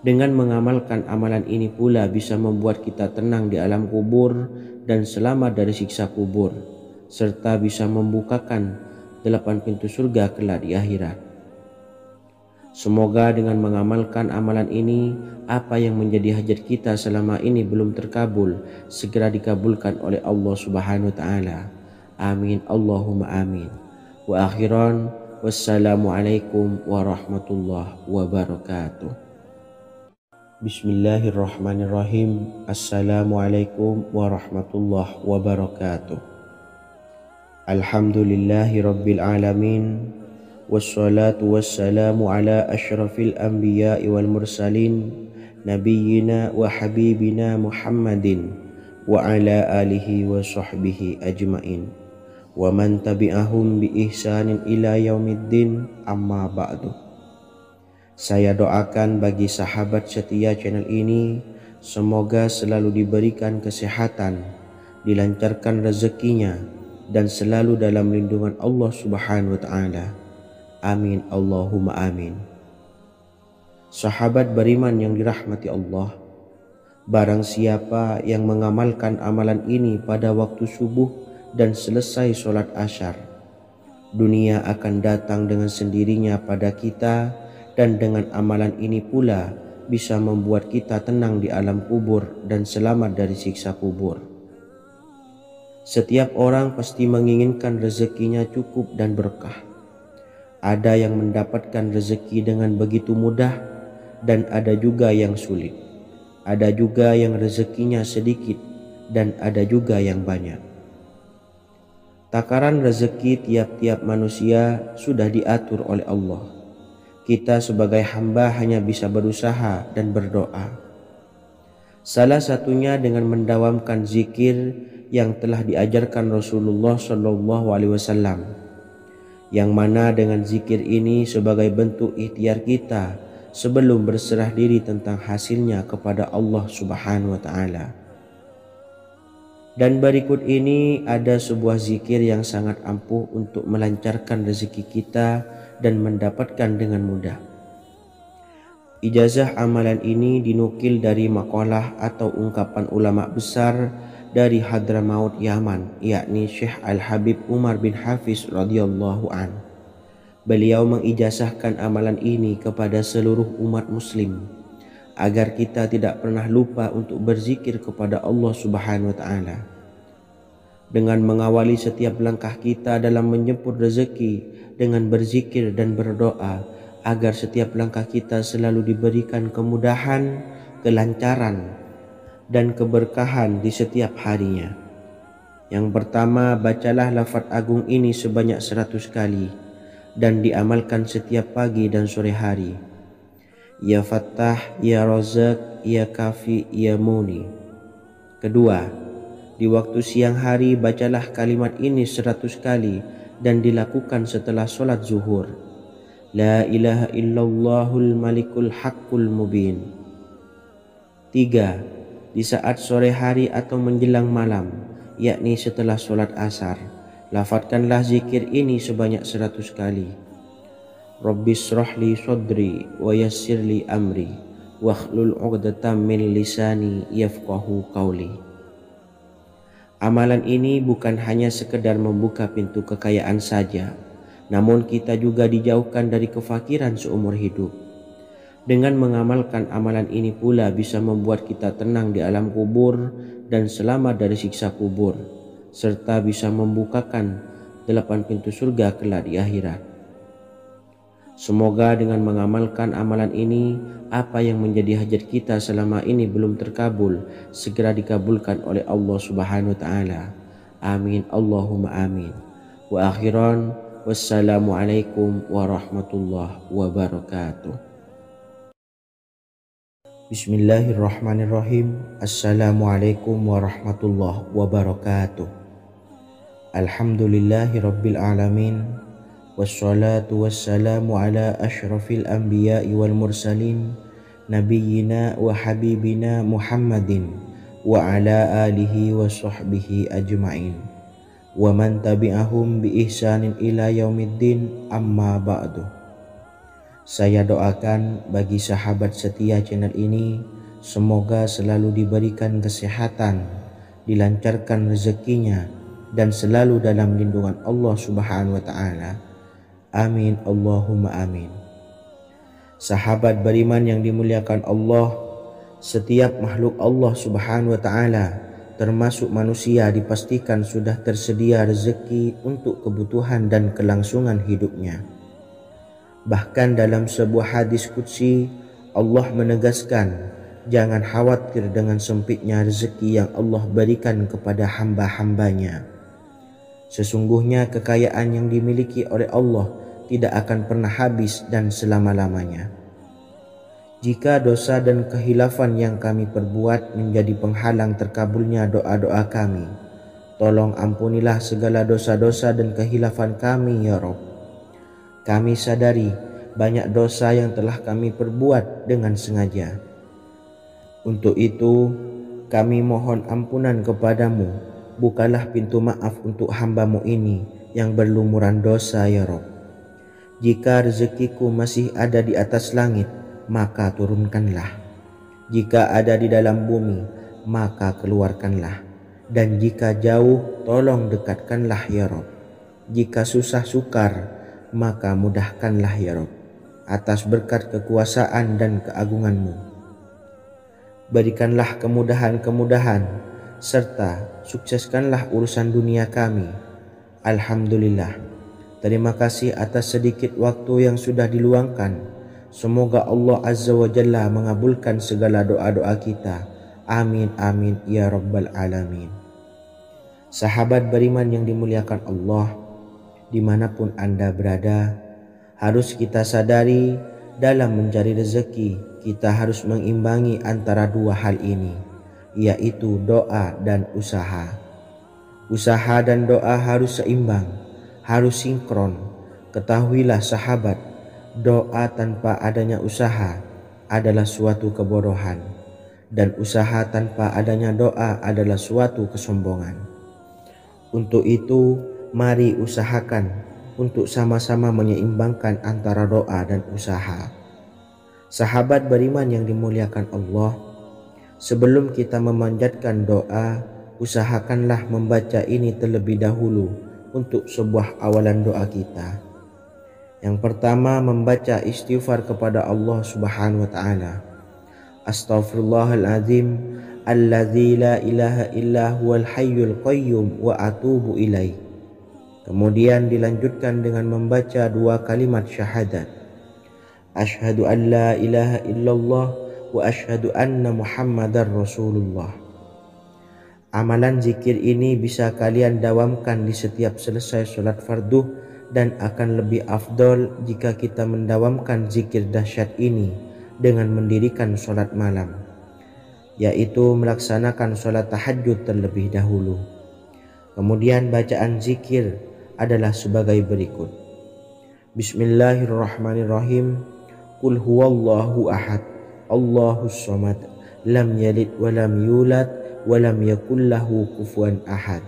Dengan mengamalkan amalan ini pula bisa membuat kita tenang di alam kubur dan selamat dari siksa kubur, serta bisa membukakan 8 pintu surga kelak di akhirat. Semoga dengan mengamalkan amalan ini, apa yang menjadi hajat kita selama ini belum terkabul, segera dikabulkan oleh Allah Subhanahu wa Ta'ala. Amin, Allahumma amin. Wa akhiran, wassalamualaikum warahmatullahi wabarakatuh. Bismillahirrahmanirrahim. Assalamualaikum warahmatullahi wabarakatuh. Alhamdulillahi rabbil alamin. Wassalatu wassalamu ala ashrafil anbiya'i wal mursalin nabiyyina wa habibina Muhammadin wa ala alihi wa sahbihi ajmain wa man tabi'ahum bi ihsanin ila yaumiddin, amma ba'du. Saya doakan bagi sahabat setia channel ini, semoga selalu diberikan kesehatan, dilancarkan rezekinya, dan selalu dalam lindungan Allah Subhanahu wa Ta'ala. Amin, Allahumma amin. Sahabat beriman yang dirahmati Allah, barang siapa yang mengamalkan amalan ini pada waktu subuh dan selesai sholat asyar, dunia akan datang dengan sendirinya pada kita, dan dengan amalan ini pula bisa membuat kita tenang di alam kubur dan selamat dari siksa kubur. Setiap orang pasti menginginkan rezekinya cukup dan berkah. Ada yang mendapatkan rezeki dengan begitu mudah, dan ada juga yang sulit. Ada juga yang rezekinya sedikit, dan ada juga yang banyak. Takaran rezeki tiap-tiap manusia sudah diatur oleh Allah. Kita sebagai hamba hanya bisa berusaha dan berdoa. Salah satunya dengan mendawamkan zikir yang telah diajarkan Rasulullah SAW, yang mana dengan zikir ini sebagai bentuk ikhtiar kita sebelum berserah diri tentang hasilnya kepada Allah Subhanahu wa Ta'ala. Dan berikut ini ada sebuah zikir yang sangat ampuh untuk melancarkan rezeki kita dan mendapatkan dengan mudah. Ijazah amalan ini dinukil dari makalah atau ungkapan ulama besar dari Hadramaut Yaman, yakni Syekh Al-Habib Umar bin Hafiz radhiyallahu an. Beliau mengijazahkan amalan ini kepada seluruh umat muslim agar kita tidak pernah lupa untuk berzikir kepada Allah Subhanahu wa Ta'ala. Dengan mengawali setiap langkah kita dalam menjemput rezeki dengan berzikir dan berdoa agar setiap langkah kita selalu diberikan kemudahan, kelancaran, dan keberkahan di setiap harinya. Yang pertama, bacalah lafaz agung ini sebanyak 100 kali dan diamalkan setiap pagi dan sore hari. Ya Fattah, Ya Razak, Ya Kafi, Ya Muni. Kedua, di waktu siang hari bacalah kalimat ini 100 kali dan dilakukan setelah sholat zuhur. La ilaha illallahul malikul haqqul mubin. 3. Di saat sore hari atau menjelang malam, yakni setelah sholat asar, lafadzkanlah zikir ini sebanyak 100 kali. Rabbishrahli sodri wa yassirli amri wakhlul 'uqdatam min lisani yafqahu qawli. Amalan ini bukan hanya sekedar membuka pintu kekayaan saja, namun kita juga dijauhkan dari kefakiran seumur hidup. Dengan mengamalkan amalan ini pula bisa membuat kita tenang di alam kubur dan selamat dari siksa kubur, serta bisa membukakan 8 pintu surga kelak di akhirat. Semoga dengan mengamalkan amalan ini, apa yang menjadi hajat kita selama ini belum terkabul, segera dikabulkan oleh Allah Subhanahu wa Ta'ala. Amin, Allahumma amin. Wa akhiran, wassalamualaikum warahmatullahi wabarakatuh. Bismillahirrahmanirrahim. Assalamualaikum warahmatullahi wabarakatuh. Alhamdulillahi rabbil alamin. Wassalatu wassalamu ala ashrafil anbiya'i wal mursalin nabiyyina wa habibina Muhammadin wa ala alihi wa sahbihi ajmain wa man tabi'ahum bi ihsanin ila yaumiddin, amma ba'du. Saya doakan bagi sahabat setia channel ini, semoga selalu diberikan kesehatan, dilancarkan rezekinya, dan selalu dalam lindungan Allah Subhanahu wa taala. Amin Allahumma amin. Sahabat beriman yang dimuliakan Allah, setiap makhluk Allah Subhanahu wa taala termasuk manusia dipastikan sudah tersedia rezeki untuk kebutuhan dan kelangsungan hidupnya. Bahkan dalam sebuah hadis qudsi Allah menegaskan, jangan khawatir dengan sempitnya rezeki yang Allah berikan kepada hamba-hambanya. Sesungguhnya kekayaan yang dimiliki oleh Allah tidak akan pernah habis dan selama-lamanya. Jika dosa dan kehilafan yang kami perbuat menjadi penghalang terkabulnya doa-doa kami, tolong ampunilah segala dosa-dosa dan kehilafan kami ya Rabb. Kami sadari banyak dosa yang telah kami perbuat dengan sengaja. Untuk itu kami mohon ampunan kepadamu, bukalah pintu maaf untuk hamba-Mu ini yang berlumuran dosa ya Rabb. Jika rezekiku masih ada di atas langit, maka turunkanlah. Jika ada di dalam bumi, maka keluarkanlah. Dan jika jauh, tolong dekatkanlah ya Rabb. Jika susah sukar, maka mudahkanlah ya Rabb, atas berkat kekuasaan dan keagungan-Mu. Berikanlah kemudahan-kemudahan, serta sukseskanlah urusan dunia kami. Alhamdulillah. Terima kasih atas sedikit waktu yang sudah diluangkan. Semoga Allah Azza wa Jalla mengabulkan segala doa-doa kita. Amin amin ya rabbal alamin. Sahabat beriman yang dimuliakan Allah, dimanapun Anda berada, harus kita sadari dalam mencari rezeki kita harus mengimbangi antara dua hal ini, yaitu doa dan usaha. Usaha dan doa harus seimbang, harus sinkron. Ketahuilah sahabat, doa tanpa adanya usaha adalah suatu kebodohan, dan usaha tanpa adanya doa adalah suatu kesombongan. Untuk itu, mari usahakan untuk sama-sama menyeimbangkan antara doa dan usaha. Sahabat beriman yang dimuliakan Allah, sebelum kita memanjatkan doa, usahakanlah membaca ini terlebih dahulu untuk sebuah awalan doa kita. Yang pertama, membaca istighfar kepada Allah Subhanahu wa taala. Astaghfirullahaladzim alladzi la ilaha illa huwal hayyul qayyum wa atubu ilaih. Kemudian dilanjutkan dengan membaca dua kalimat syahadat. Asyhadu an la ilaha illallah wa asyhadu anna Muhammadar Rasulullah. Amalan zikir ini bisa kalian dawamkan di setiap selesai sholat fardu, dan akan lebih afdol jika kita mendawamkan zikir dahsyat ini dengan mendirikan sholat malam, yaitu melaksanakan sholat tahajud terlebih dahulu. Kemudian bacaan zikir adalah sebagai berikut. Bismillahirrahmanirrahim. Qul huwallahu ahad, Allahus samad, lam yalid wa lam yulad wa lam yakul lahu kufuwan ahad.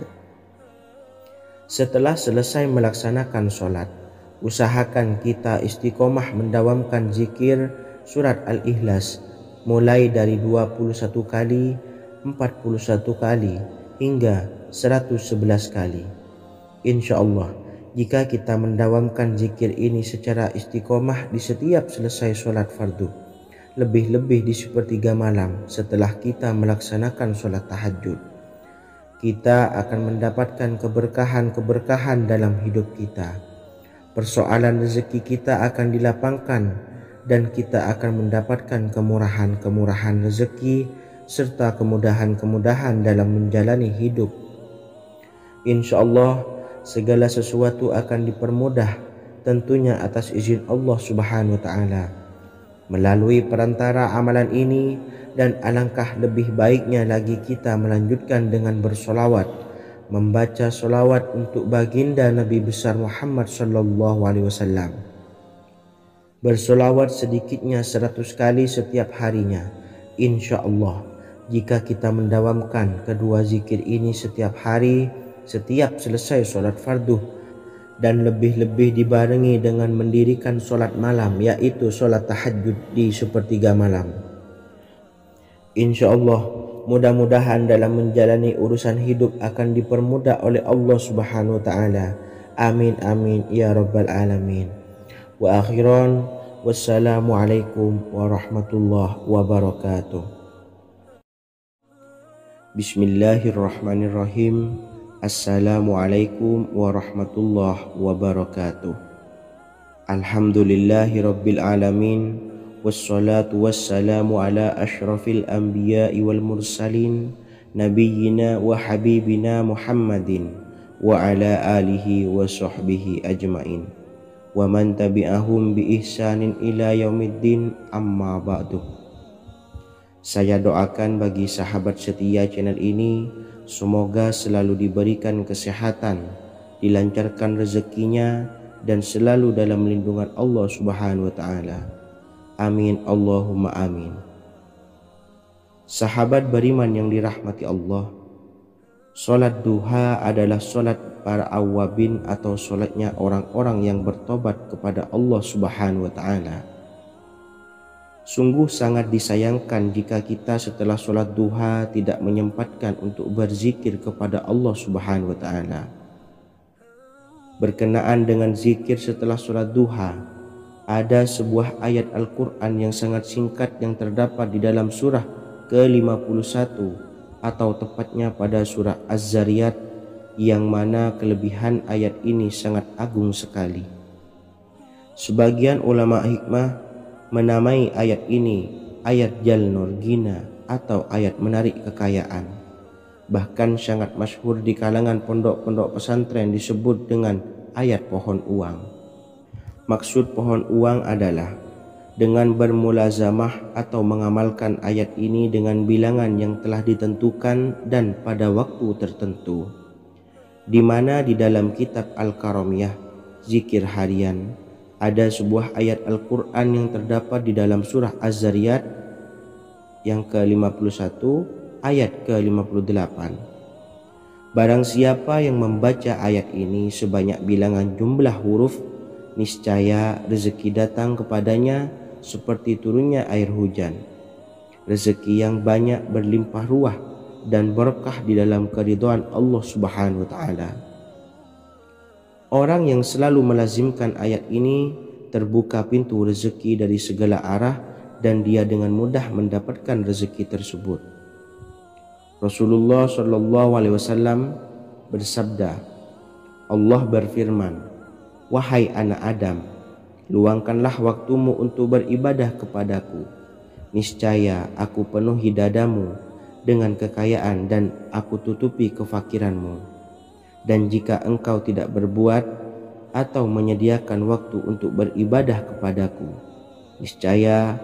Setelah selesai melaksanakan sholat, usahakan kita istiqomah mendawamkan zikir surat Al-Ikhlas mulai dari 21 kali, 41 kali, hingga 111 kali. Insya Allah, jika kita mendawamkan zikir ini secara istiqomah di setiap selesai sholat fardu, lebih-lebih di sepertiga malam setelah kita melaksanakan sholat tahajud, kita akan mendapatkan keberkahan-keberkahan dalam hidup kita. Persoalan rezeki kita akan dilapangkan, dan kita akan mendapatkan kemurahan-kemurahan rezeki serta kemudahan-kemudahan dalam menjalani hidup. Insya Allah, segala sesuatu akan dipermudah, tentunya atas izin Allah Subhanahu wa taala melalui perantara amalan ini. Dan alangkah lebih baiknya lagi kita melanjutkan dengan bersolawat, membaca solawat untuk baginda Nabi besar Muhammad sallallahu alaihi wasallam. Bersolawat sedikitnya 100 kali setiap harinya. Insya Allah, jika kita mendawamkan kedua zikir ini setiap hari, setiap selesai sholat fardu, dan lebih-lebih dibarengi dengan mendirikan sholat malam, yaitu sholat tahajud di sepertiga malam, insya Allah mudah-mudahan dalam menjalani urusan hidup akan dipermudah oleh Allah Subhanahu wa taala. Amin amin ya rabbal alamin. Wa akhiran, wassalamualaikum warahmatullahi wabarakatuh. Bismillahirrahmanirrahim. Assalamualaikum warahmatullahi wabarakatuh. Alhamdulillahi rabbil alamin. Wassalatu wassalamu ala ashrafil anbiya'i wal mursalin, nabiyyina wa habibina Muhammadin wa ala alihi wa sahbihi ajmain wa man tabi'ahum bi ihsanin ila yaumiddin, amma ba'du. Saya doakan bagi sahabat setia channel ini, semoga selalu diberikan kesehatan, dilancarkan rezekinya, dan selalu dalam lindungan Allah Subhanahu wa taala. Amin Allahumma amin. Sahabat beriman yang dirahmati Allah, solat duha adalah solat para awabin atau solatnya orang-orang yang bertobat kepada Allah Subhanahu wa taala. Sungguh sangat disayangkan jika kita setelah solat duha tidak menyempatkan untuk berzikir kepada Allah Subhanahu wa taala. Berkenaan dengan zikir setelah solat duha, ada sebuah ayat Al-Quran yang sangat singkat yang terdapat di dalam surah ke-51 atau tepatnya pada surah Az-Zariyat, yang mana kelebihan ayat ini sangat agung sekali. Sebagian ulama hikmah menamai ayat ini ayat Jalnur Gina atau ayat menarik kekayaan. Bahkan sangat masyhur di kalangan pondok-pondok pesantren disebut dengan ayat pohon uang. Maksud pohon uang adalah dengan bermulazamah atau mengamalkan ayat ini dengan bilangan yang telah ditentukan dan pada waktu tertentu, di mana di dalam kitab Al-Karamiyah zikir harian ada sebuah ayat Al-Quran yang terdapat di dalam surah Az-Zariyat yang ke-51 ayat ke-58. Barang siapa yang membaca ayat ini sebanyak bilangan jumlah huruf, niscaya rezeki datang kepadanya seperti turunnya air hujan. Rezeki yang banyak berlimpah ruah dan berkah di dalam keridhaan Allah Subhanahu wa taala. Orang yang selalu melazimkan ayat ini terbuka pintu rezeki dari segala arah dan dia dengan mudah mendapatkan rezeki tersebut. Rasulullah Shallallahu alaihi wasallam bersabda, Allah berfirman, "Wahai anak Adam, luangkanlah waktumu untuk beribadah kepadaku. Niscaya aku penuhi dadamu dengan kekayaan dan aku tutupi kefakiranmu. Dan jika engkau tidak berbuat atau menyediakan waktu untuk beribadah kepadaku, niscaya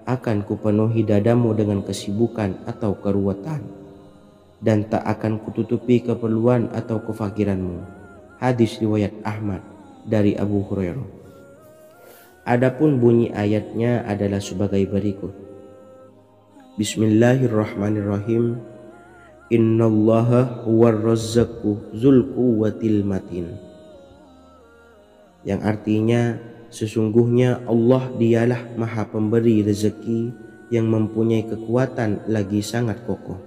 akan kupenuhi dadamu dengan kesibukan atau keruwetan, dan tak akan kututupi keperluan atau kefakiranmu." Hadis riwayat Ahmad dari Abu Hurairah. Adapun bunyi ayatnya adalah sebagai berikut. Bismillahirrahmanirrahim. Innallaha huwar razzaqu dzul quwwatil matin. Yang artinya, sesungguhnya Allah dialah Maha Pemberi rezeki yang mempunyai kekuatan lagi sangat kokoh.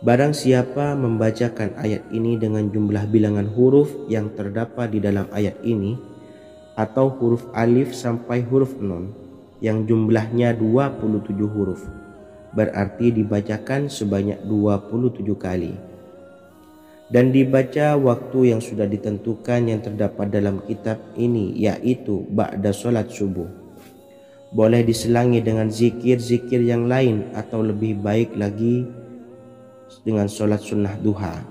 Barang siapa membacakan ayat ini dengan jumlah bilangan huruf yang terdapat di dalam ayat ini, atau huruf alif sampai huruf nun yang jumlahnya 27 huruf, berarti dibacakan sebanyak 27 kali, dan dibaca waktu yang sudah ditentukan yang terdapat dalam kitab ini, yaitu ba'da sholat subuh. Boleh diselangi dengan zikir-zikir yang lain atau lebih baik lagi dengan sholat sunnah duha.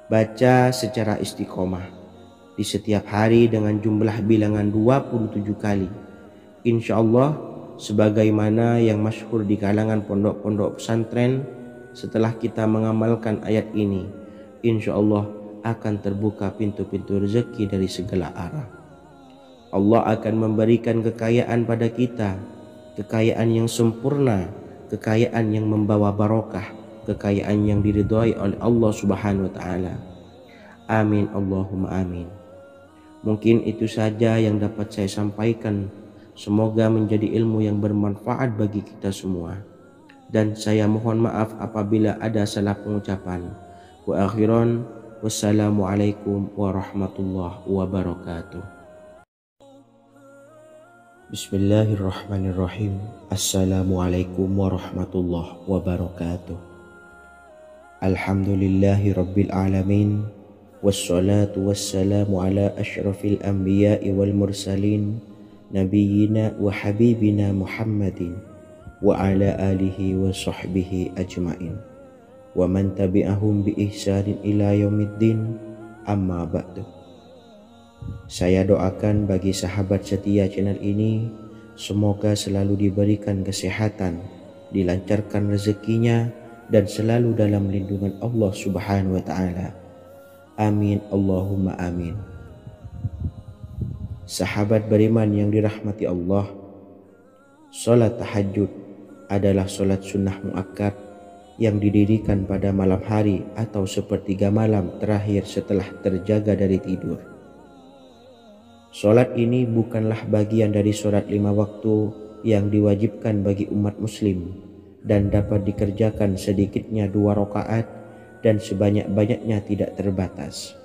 Baca secara istiqomah di setiap hari dengan jumlah bilangan 27 kali. Insya Allah, sebagaimana yang masyhur di kalangan pondok-pondok pesantren, setelah kita mengamalkan ayat ini, insya Allah akan terbuka pintu-pintu rezeki dari segala arah. Allah akan memberikan kekayaan pada kita, kekayaan yang sempurna, kekayaan yang membawa barokah, kekayaan yang diridhai oleh Allah Subhanahu wa taala. Amin Allahumma amin. Mungkin itu saja yang dapat saya sampaikan. Semoga menjadi ilmu yang bermanfaat bagi kita semua. dan saya mohon maaf apabila ada salah pengucapan. Wa akhiran, wassalamualaikum warahmatullahi wabarakatuh. Bismillahirrahmanirrahim. Assalamualaikum warahmatullahi wabarakatuh. Alhamdulillahi rabbil alamin. Wassalatu wassalamu ala ashrafil anbiya'i wal mursalin, nabiyyina wa habibina Muhammadin wa ala alihi wa sahbihi ajmain wa man tabi'ahum bi ihsanin ila yaumiddin, amma ba'du. Saya doakan bagi sahabat setia channel ini, semoga selalu diberikan kesehatan, dilancarkan rezekinya, dan selalu dalam lindungan Allah Subhanahu wa ta'ala. Amin Allahumma amin. Sahabat beriman yang dirahmati Allah, salat tahajud adalah salat sunnah muakkad yang didirikan pada malam hari atau sepertiga malam terakhir setelah terjaga dari tidur. Salat ini bukanlah bagian dari salat 5 waktu yang diwajibkan bagi umat muslim dan dapat dikerjakan sedikitnya 2 rakaat dan sebanyak-banyaknya tidak terbatas.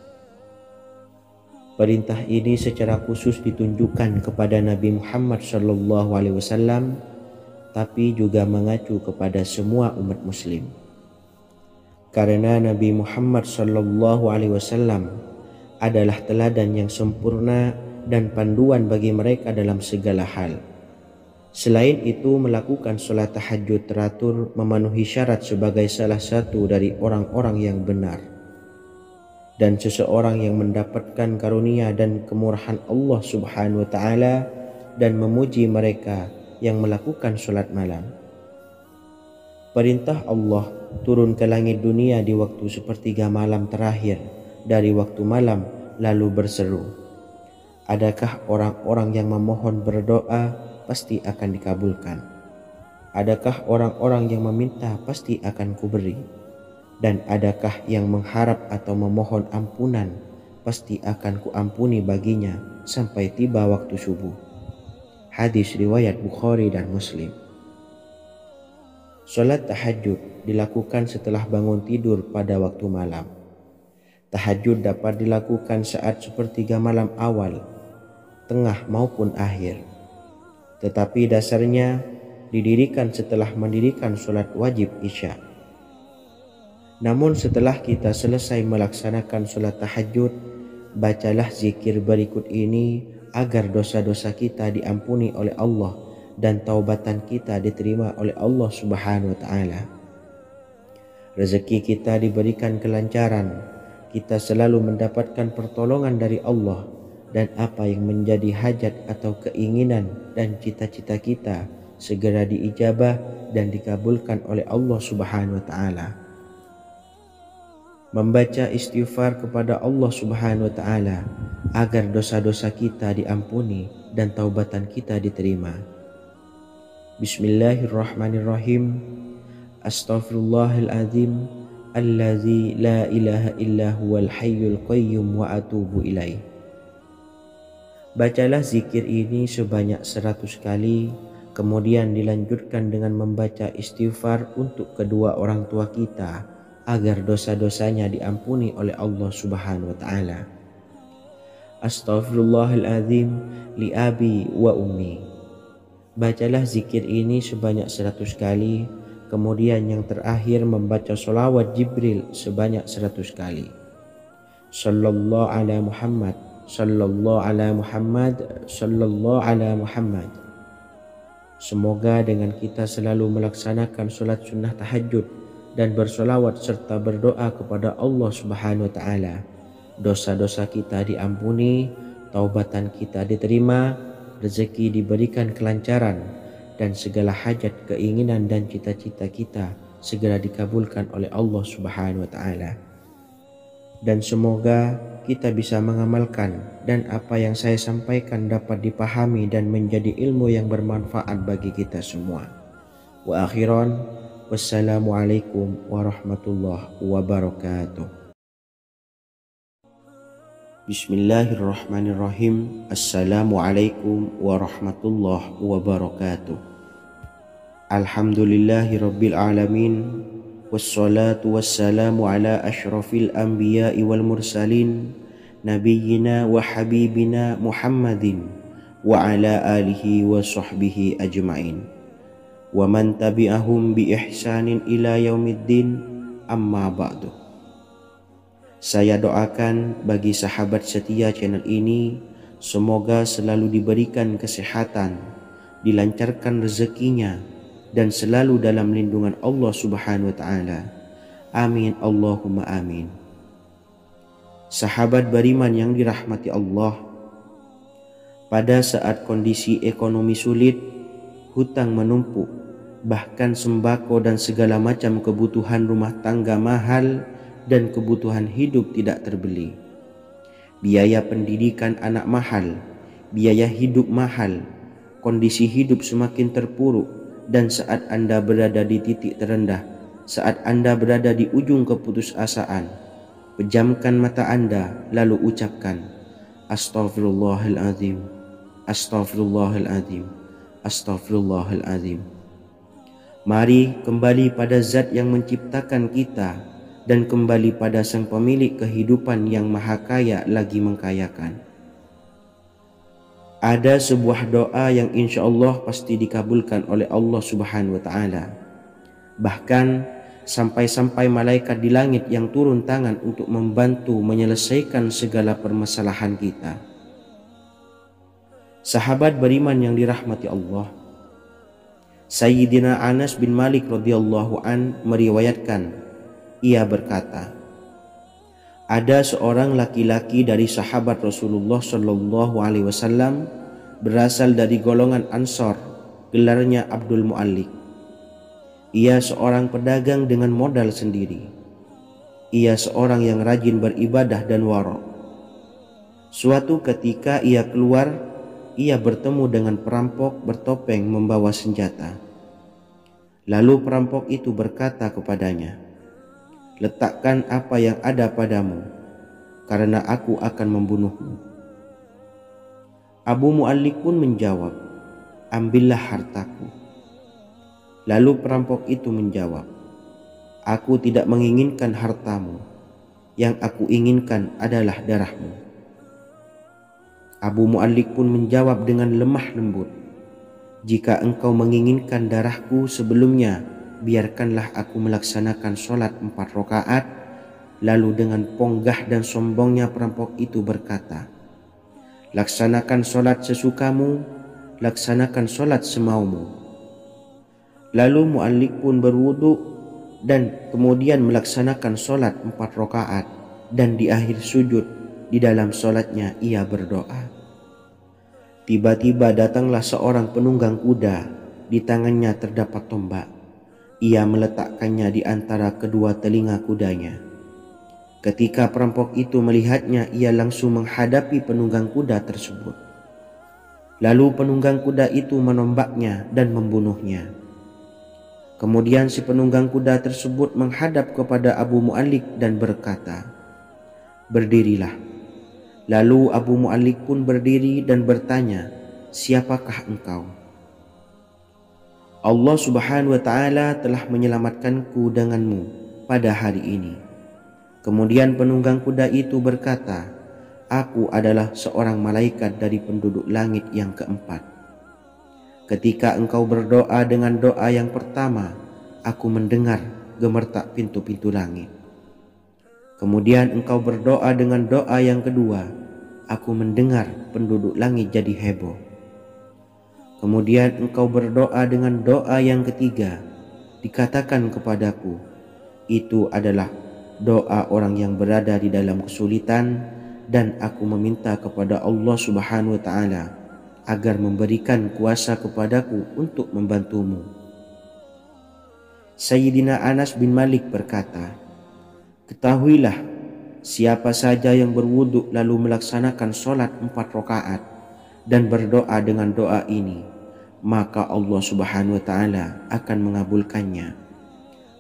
Perintah ini secara khusus ditunjukkan kepada Nabi Muhammad SAW, tapi juga mengacu kepada semua umat muslim. Karena Nabi Muhammad SAW adalah teladan yang sempurna dan panduan bagi mereka dalam segala hal. Selain itu, melakukan sholat tahajud teratur memenuhi syarat sebagai salah satu dari orang-orang yang benar. Dan seseorang yang mendapatkan karunia dan kemurahan Allah Subhanahu wa ta'ala dan memuji mereka yang melakukan sholat malam. Perintah Allah turun ke langit dunia di waktu sepertiga malam terakhir dari waktu malam lalu berseru, adakah orang-orang yang memohon berdoa pasti akan dikabulkan? Adakah orang-orang yang meminta pasti akan kuberi? Dan adakah yang mengharap atau memohon ampunan pasti akan kuampuni baginya sampai tiba waktu subuh. Hadis riwayat Bukhari dan Muslim. Salat tahajud dilakukan setelah bangun tidur pada waktu malam. Tahajud dapat dilakukan saat sepertiga malam awal, tengah maupun akhir. Tetapi dasarnya didirikan setelah mendirikan sholat wajib isya. Namun setelah kita selesai melaksanakan sholat tahajud, bacalah zikir berikut ini agar dosa-dosa kita diampuni oleh Allah dan taubatan kita diterima oleh Allah Subhanahu wa ta'ala. Rezeki kita diberikan kelancaran, kita selalu mendapatkan pertolongan dari Allah, dan apa yang menjadi hajat atau keinginan dan cita-cita kita segera diijabah dan dikabulkan oleh Allah Subhanahu wa ta'ala. Membaca istighfar kepada Allah Subhanahu wa ta'ala agar dosa-dosa kita diampuni dan taubatan kita diterima. Bismillahirrahmanirrahim. Astaghfirullahaladzim allazi la ilaha illa huwal hayyul qayyum wa atubu ilaih. Bacalah zikir ini sebanyak 100 kali, kemudian dilanjutkan dengan membaca istighfar untuk kedua orang tua kita agar dosa-dosanya diampuni oleh Allah Subhanahu wa ta'ala. Astaghfirullahaladzim li abi wa ummi. Bacalah zikir ini sebanyak 100 kali, kemudian yang terakhir membaca sholawat Jibril sebanyak 100 kali. Sallallahu ala Muhammad, sallallahu ala Muhammad, sallallahu ala Muhammad. Semoga dengan kita selalu melaksanakan sholat sunnah tahajud dan bersolawat serta berdoa kepada Allah Subhanahu wa ta'ala, dosa-dosa kita diampuni, taubatan kita diterima, rezeki diberikan kelancaran, dan segala hajat, keinginan dan cita-cita kita segera dikabulkan oleh Allah Subhanahu wa ta'ala. Dan semoga kita bisa mengamalkan dan apa yang saya sampaikan dapat dipahami dan menjadi ilmu yang bermanfaat bagi kita semua. Wa akhiran, wassalamualaikum warahmatullahi wabarakatuh. Bismillahirrahmanirrahim. Assalamualaikum warahmatullahi wabarakatuh. Alhamdulillahi Rabbil Alamin. Wassalatu wassalamu ala ashrafil anbiya'i wal mursalin, nabiyyina wa habibina Muhammadin wa ala alihi wa sahbihi ajma'in, wa man tabi'ahum bi ihsanin ila yaumiddin, amma ba'du. Saya doakan bagi sahabat setia channel ini, semoga selalu diberikan kesehatan, dilancarkan rezekinya, dan selalu dalam lindungan Allah Subhanahu wa Ta'ala. Amin Allahumma amin. Sahabat beriman yang dirahmati Allah, pada saat kondisi ekonomi sulit, hutang menumpuk, bahkan sembako dan segala macam kebutuhan rumah tangga mahal dan kebutuhan hidup tidak terbeli. Biaya pendidikan anak mahal, biaya hidup mahal, kondisi hidup semakin terpuruk. Dan saat Anda berada di titik terendah, saat Anda berada di ujung keputusasaan, pejamkan mata Anda lalu ucapkan Astaghfirullahaladzim, Astaghfirullahaladzim, Astaghfirullahaladzim. Mari kembali pada Zat yang menciptakan kita dan kembali pada Sang Pemilik kehidupan yang Maha Kaya lagi mengkayakan. Ada sebuah doa yang insya Allah pasti dikabulkan oleh Allah Subhanahu wa Ta'ala. Bahkan sampai-sampai malaikat di langit yang turun tangan untuk membantu menyelesaikan segala permasalahan kita. Sahabat beriman yang dirahmati Allah, Sayyidina Anas bin Malik radhiyallahu an meriwayatkan, ia berkata, ada seorang laki-laki dari sahabat Rasulullah Shallallahu Alaihi Wasallam berasal dari golongan Ansor, gelarnya Abdul Mu'allik. Ia seorang pedagang dengan modal sendiri. Ia seorang yang rajin beribadah dan wara'. Suatu ketika ia keluar, ia bertemu dengan perampok bertopeng membawa senjata. Lalu perampok itu berkata kepadanya, letakkan apa yang ada padamu, karena aku akan membunuhmu. Abu Mu'allik pun menjawab, ambillah hartaku. Lalu perampok itu menjawab, aku tidak menginginkan hartamu, yang aku inginkan adalah darahmu. Abu Mu'allik pun menjawab dengan lemah lembut, jika engkau menginginkan darahku sebelumnya, biarkanlah aku melaksanakan sholat 4 rakaat. Lalu dengan ponggah dan sombongnya perampok itu berkata, laksanakan sholat sesukamu, laksanakan sholat semaumu. Lalu Mu'allik pun berwudu dan kemudian melaksanakan sholat 4 rakaat, dan di akhir sujud di dalam sholatnya ia berdoa. Tiba-tiba datanglah seorang penunggang kuda, di tangannya terdapat tombak. Ia meletakkannya di antara kedua telinga kudanya. Ketika perampok itu melihatnya, ia langsung menghadapi penunggang kuda tersebut. Lalu penunggang kuda itu menombaknya dan membunuhnya. Kemudian si penunggang kuda tersebut menghadap kepada Abu Mu'allik dan berkata, berdirilah. Lalu Abu Mu'allik pun berdiri dan bertanya, siapakah engkau? Allah Subhanahu wa Ta'ala telah menyelamatkanku denganmu pada hari ini. Kemudian penunggang kuda itu berkata, aku adalah seorang malaikat dari penduduk langit yang keempat. Ketika engkau berdoa dengan doa yang pertama, aku mendengar gemertak pintu-pintu langit. Kemudian engkau berdoa dengan doa yang kedua, aku mendengar penduduk langit jadi heboh. Kemudian engkau berdoa dengan doa yang ketiga, dikatakan kepadaku, itu adalah doa orang yang berada di dalam kesulitan, dan aku meminta kepada Allah Subhanahu wa Ta'ala agar memberikan kuasa kepadaku untuk membantumu. Sayyidina Anas bin Malik berkata, ketahuilah, siapa saja yang berwudu lalu melaksanakan sholat 4 rakaat dan berdoa dengan doa ini, maka Allah Subhanahu wa Ta'ala akan mengabulkannya,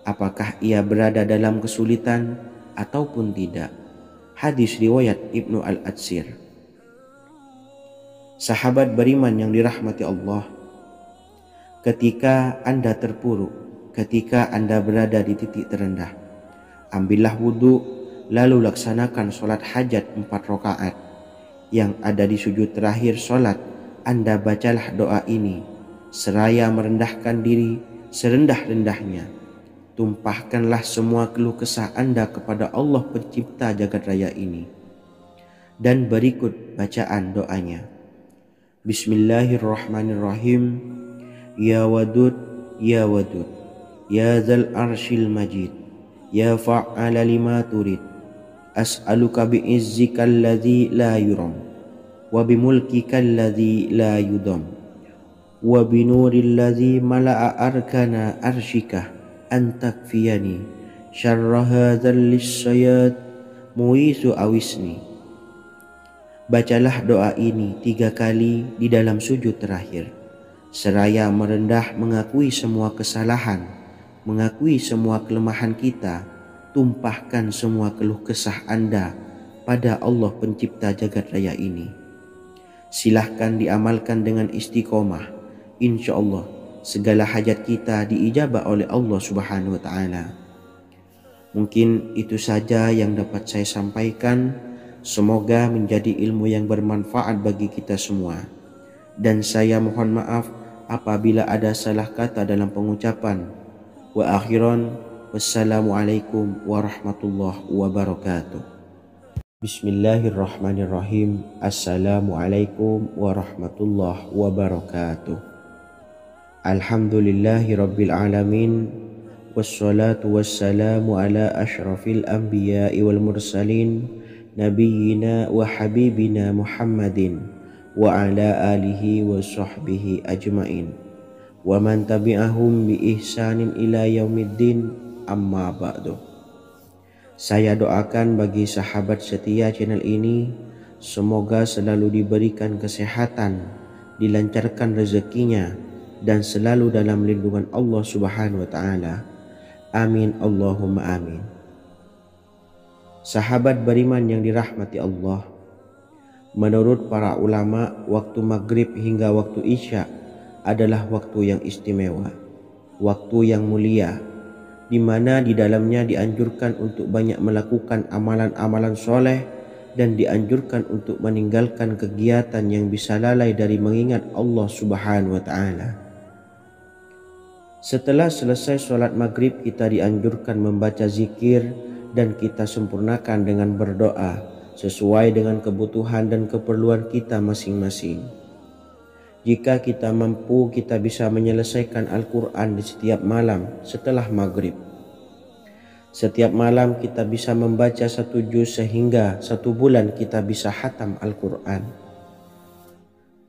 apakah ia berada dalam kesulitan ataupun tidak. Hadis riwayat Ibnu Al-Atsir. Sahabat beriman yang dirahmati Allah, ketika Anda terpuruk, ketika Anda berada di titik terendah. Ambillah wudhu, lalu laksanakan sholat hajat 4 rakaat. Yang ada di sujud terakhir sholat, Anda bacalah doa ini, seraya merendahkan diri serendah-rendahnya. Tumpahkanlah semua keluh kesah Anda kepada Allah pencipta jagat raya ini. Dan berikut bacaan doanya. Bismillahirrahmanirrahim. Ya Wadud, Ya Wadud, Ya Dzal Arsyil Majid, Ya Fa'ala lima turid, as'aluka bi'izzika alladzi la yuram, wa bimulkika alladzi la yudam, wa binuril ladzi mala'a arkana arsyika an takfiyani syarra hadzal lisyayat muisu awisni. Bacalah doa ini 3 kali di dalam sujud terakhir, seraya merendah mengakui semua kesalahan, mengakui semua kelemahan kita. Tumpahkan semua keluh kesah Anda pada Allah pencipta jagat raya ini. Silahkan diamalkan dengan istiqomah. Insya Allah segala hajat kita diijabah oleh Allah Subhanahu wa Ta'ala. Mungkin itu saja yang dapat saya sampaikan. Semoga menjadi ilmu yang bermanfaat bagi kita semua. Dan saya mohon maaf apabila ada salah kata dalam pengucapan. Wa akhiran, wassalamualaikum warahmatullahi wabarakatuh. Bismillahirrahmanirrahim. Assalamualaikum warahmatullahi wabarakatuh. Alhamdulillahi rabbil alamin. Wassalatu wassalamu ala ashrafil anbiya'i wal mursalin, nabiyyina wa habibina Muhammadin wa ala alihi wa sahbihi ajmain wa man tabi'ahum bi ihsanin ila yaumiddin, amma ba'du. Saya doakan bagi sahabat setia channel ini, semoga selalu diberikan kesehatan, dilancarkan rezekinya, dan selalu dalam lindungan Allah Subhanahu wa Ta'ala. Amin Allahumma amin. Sahabat beriman yang dirahmati Allah, menurut para ulama, waktu maghrib hingga waktu isya adalah waktu yang istimewa, waktu yang mulia, di mana di dalamnya dianjurkan untuk banyak melakukan amalan-amalan soleh dan dianjurkan untuk meninggalkan kegiatan yang bisa lalai dari mengingat Allah Subhanahu wa Ta'ala. Setelah selesai sholat maghrib, kita dianjurkan membaca zikir dan kita sempurnakan dengan berdoa sesuai dengan kebutuhan dan keperluan kita masing-masing. Jika kita mampu, kita bisa menyelesaikan Al-Quran di setiap malam setelah maghrib. Setiap malam kita bisa membaca 1 juz sehingga 1 bulan kita bisa khatam Al-Quran.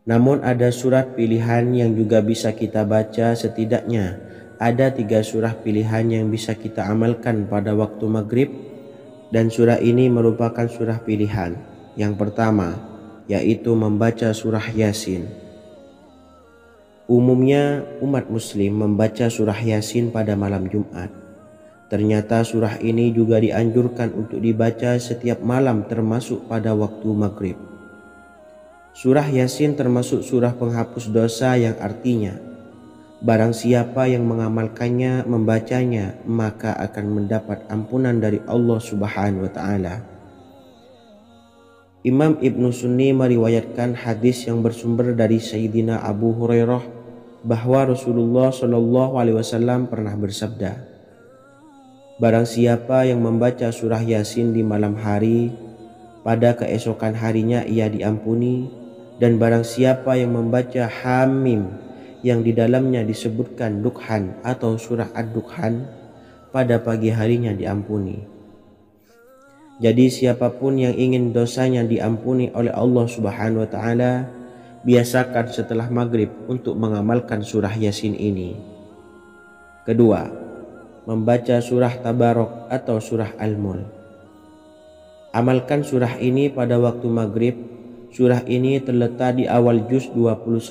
Namun ada surat pilihan yang juga bisa kita baca. Setidaknya ada 3 surah pilihan yang bisa kita amalkan pada waktu maghrib, dan surah ini merupakan surah pilihan. Yang pertama yaitu membaca surah Yasin. Umumnya umat muslim membaca surah Yasin pada malam Jumat. Ternyata surah ini juga dianjurkan untuk dibaca setiap malam termasuk pada waktu maghrib. Surah Yasin termasuk surah penghapus dosa yang artinya barang siapa yang mengamalkannya, membacanya, maka akan mendapat ampunan dari Allah Subhanahu wa Ta'ala. Imam Ibnu Sunni meriwayatkan hadis yang bersumber dari Sayyidina Abu Hurairah bahwa Rasulullah Shallallahu Alaihi Wasallam pernah bersabda, barang siapa yang membaca surah Yasin di malam hari, pada keesokan harinya ia diampuni. Dan barang siapa yang membaca Hamim yang di dalamnya disebutkan Dukhan atau surah Ad-Dukhan, pada pagi harinya diampuni. Jadi siapapun yang ingin dosanya diampuni oleh Allah Subhanahu wa Ta'ala, biasakan setelah maghrib untuk mengamalkan surah Yasin ini. Kedua, membaca surah Tabarok atau surah Al-Mulk. Amalkan surah ini pada waktu maghrib. Surah ini terletak di awal juz 29,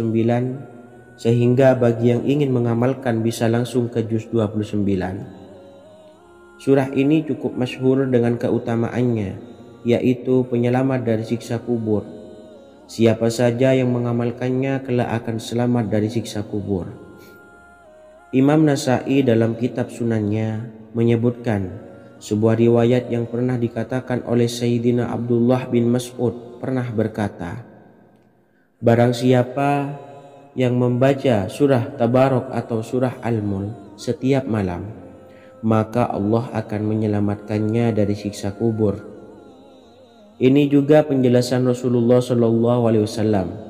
sehingga bagi yang ingin mengamalkan bisa langsung ke juz 29. Surah ini cukup masyhur dengan keutamaannya, yaitu penyelamat dari siksa kubur. Siapa saja yang mengamalkannya kelak akan selamat dari siksa kubur. Imam Nasa'i dalam kitab Sunannya menyebutkan sebuah riwayat yang pernah dikatakan oleh Sayyidina Abdullah bin Mas'ud pernah berkata, barang siapa yang membaca surah Tabarok atau surah Al-Mulk setiap malam, maka Allah akan menyelamatkannya dari siksa kubur. Ini juga penjelasan Rasulullah SAW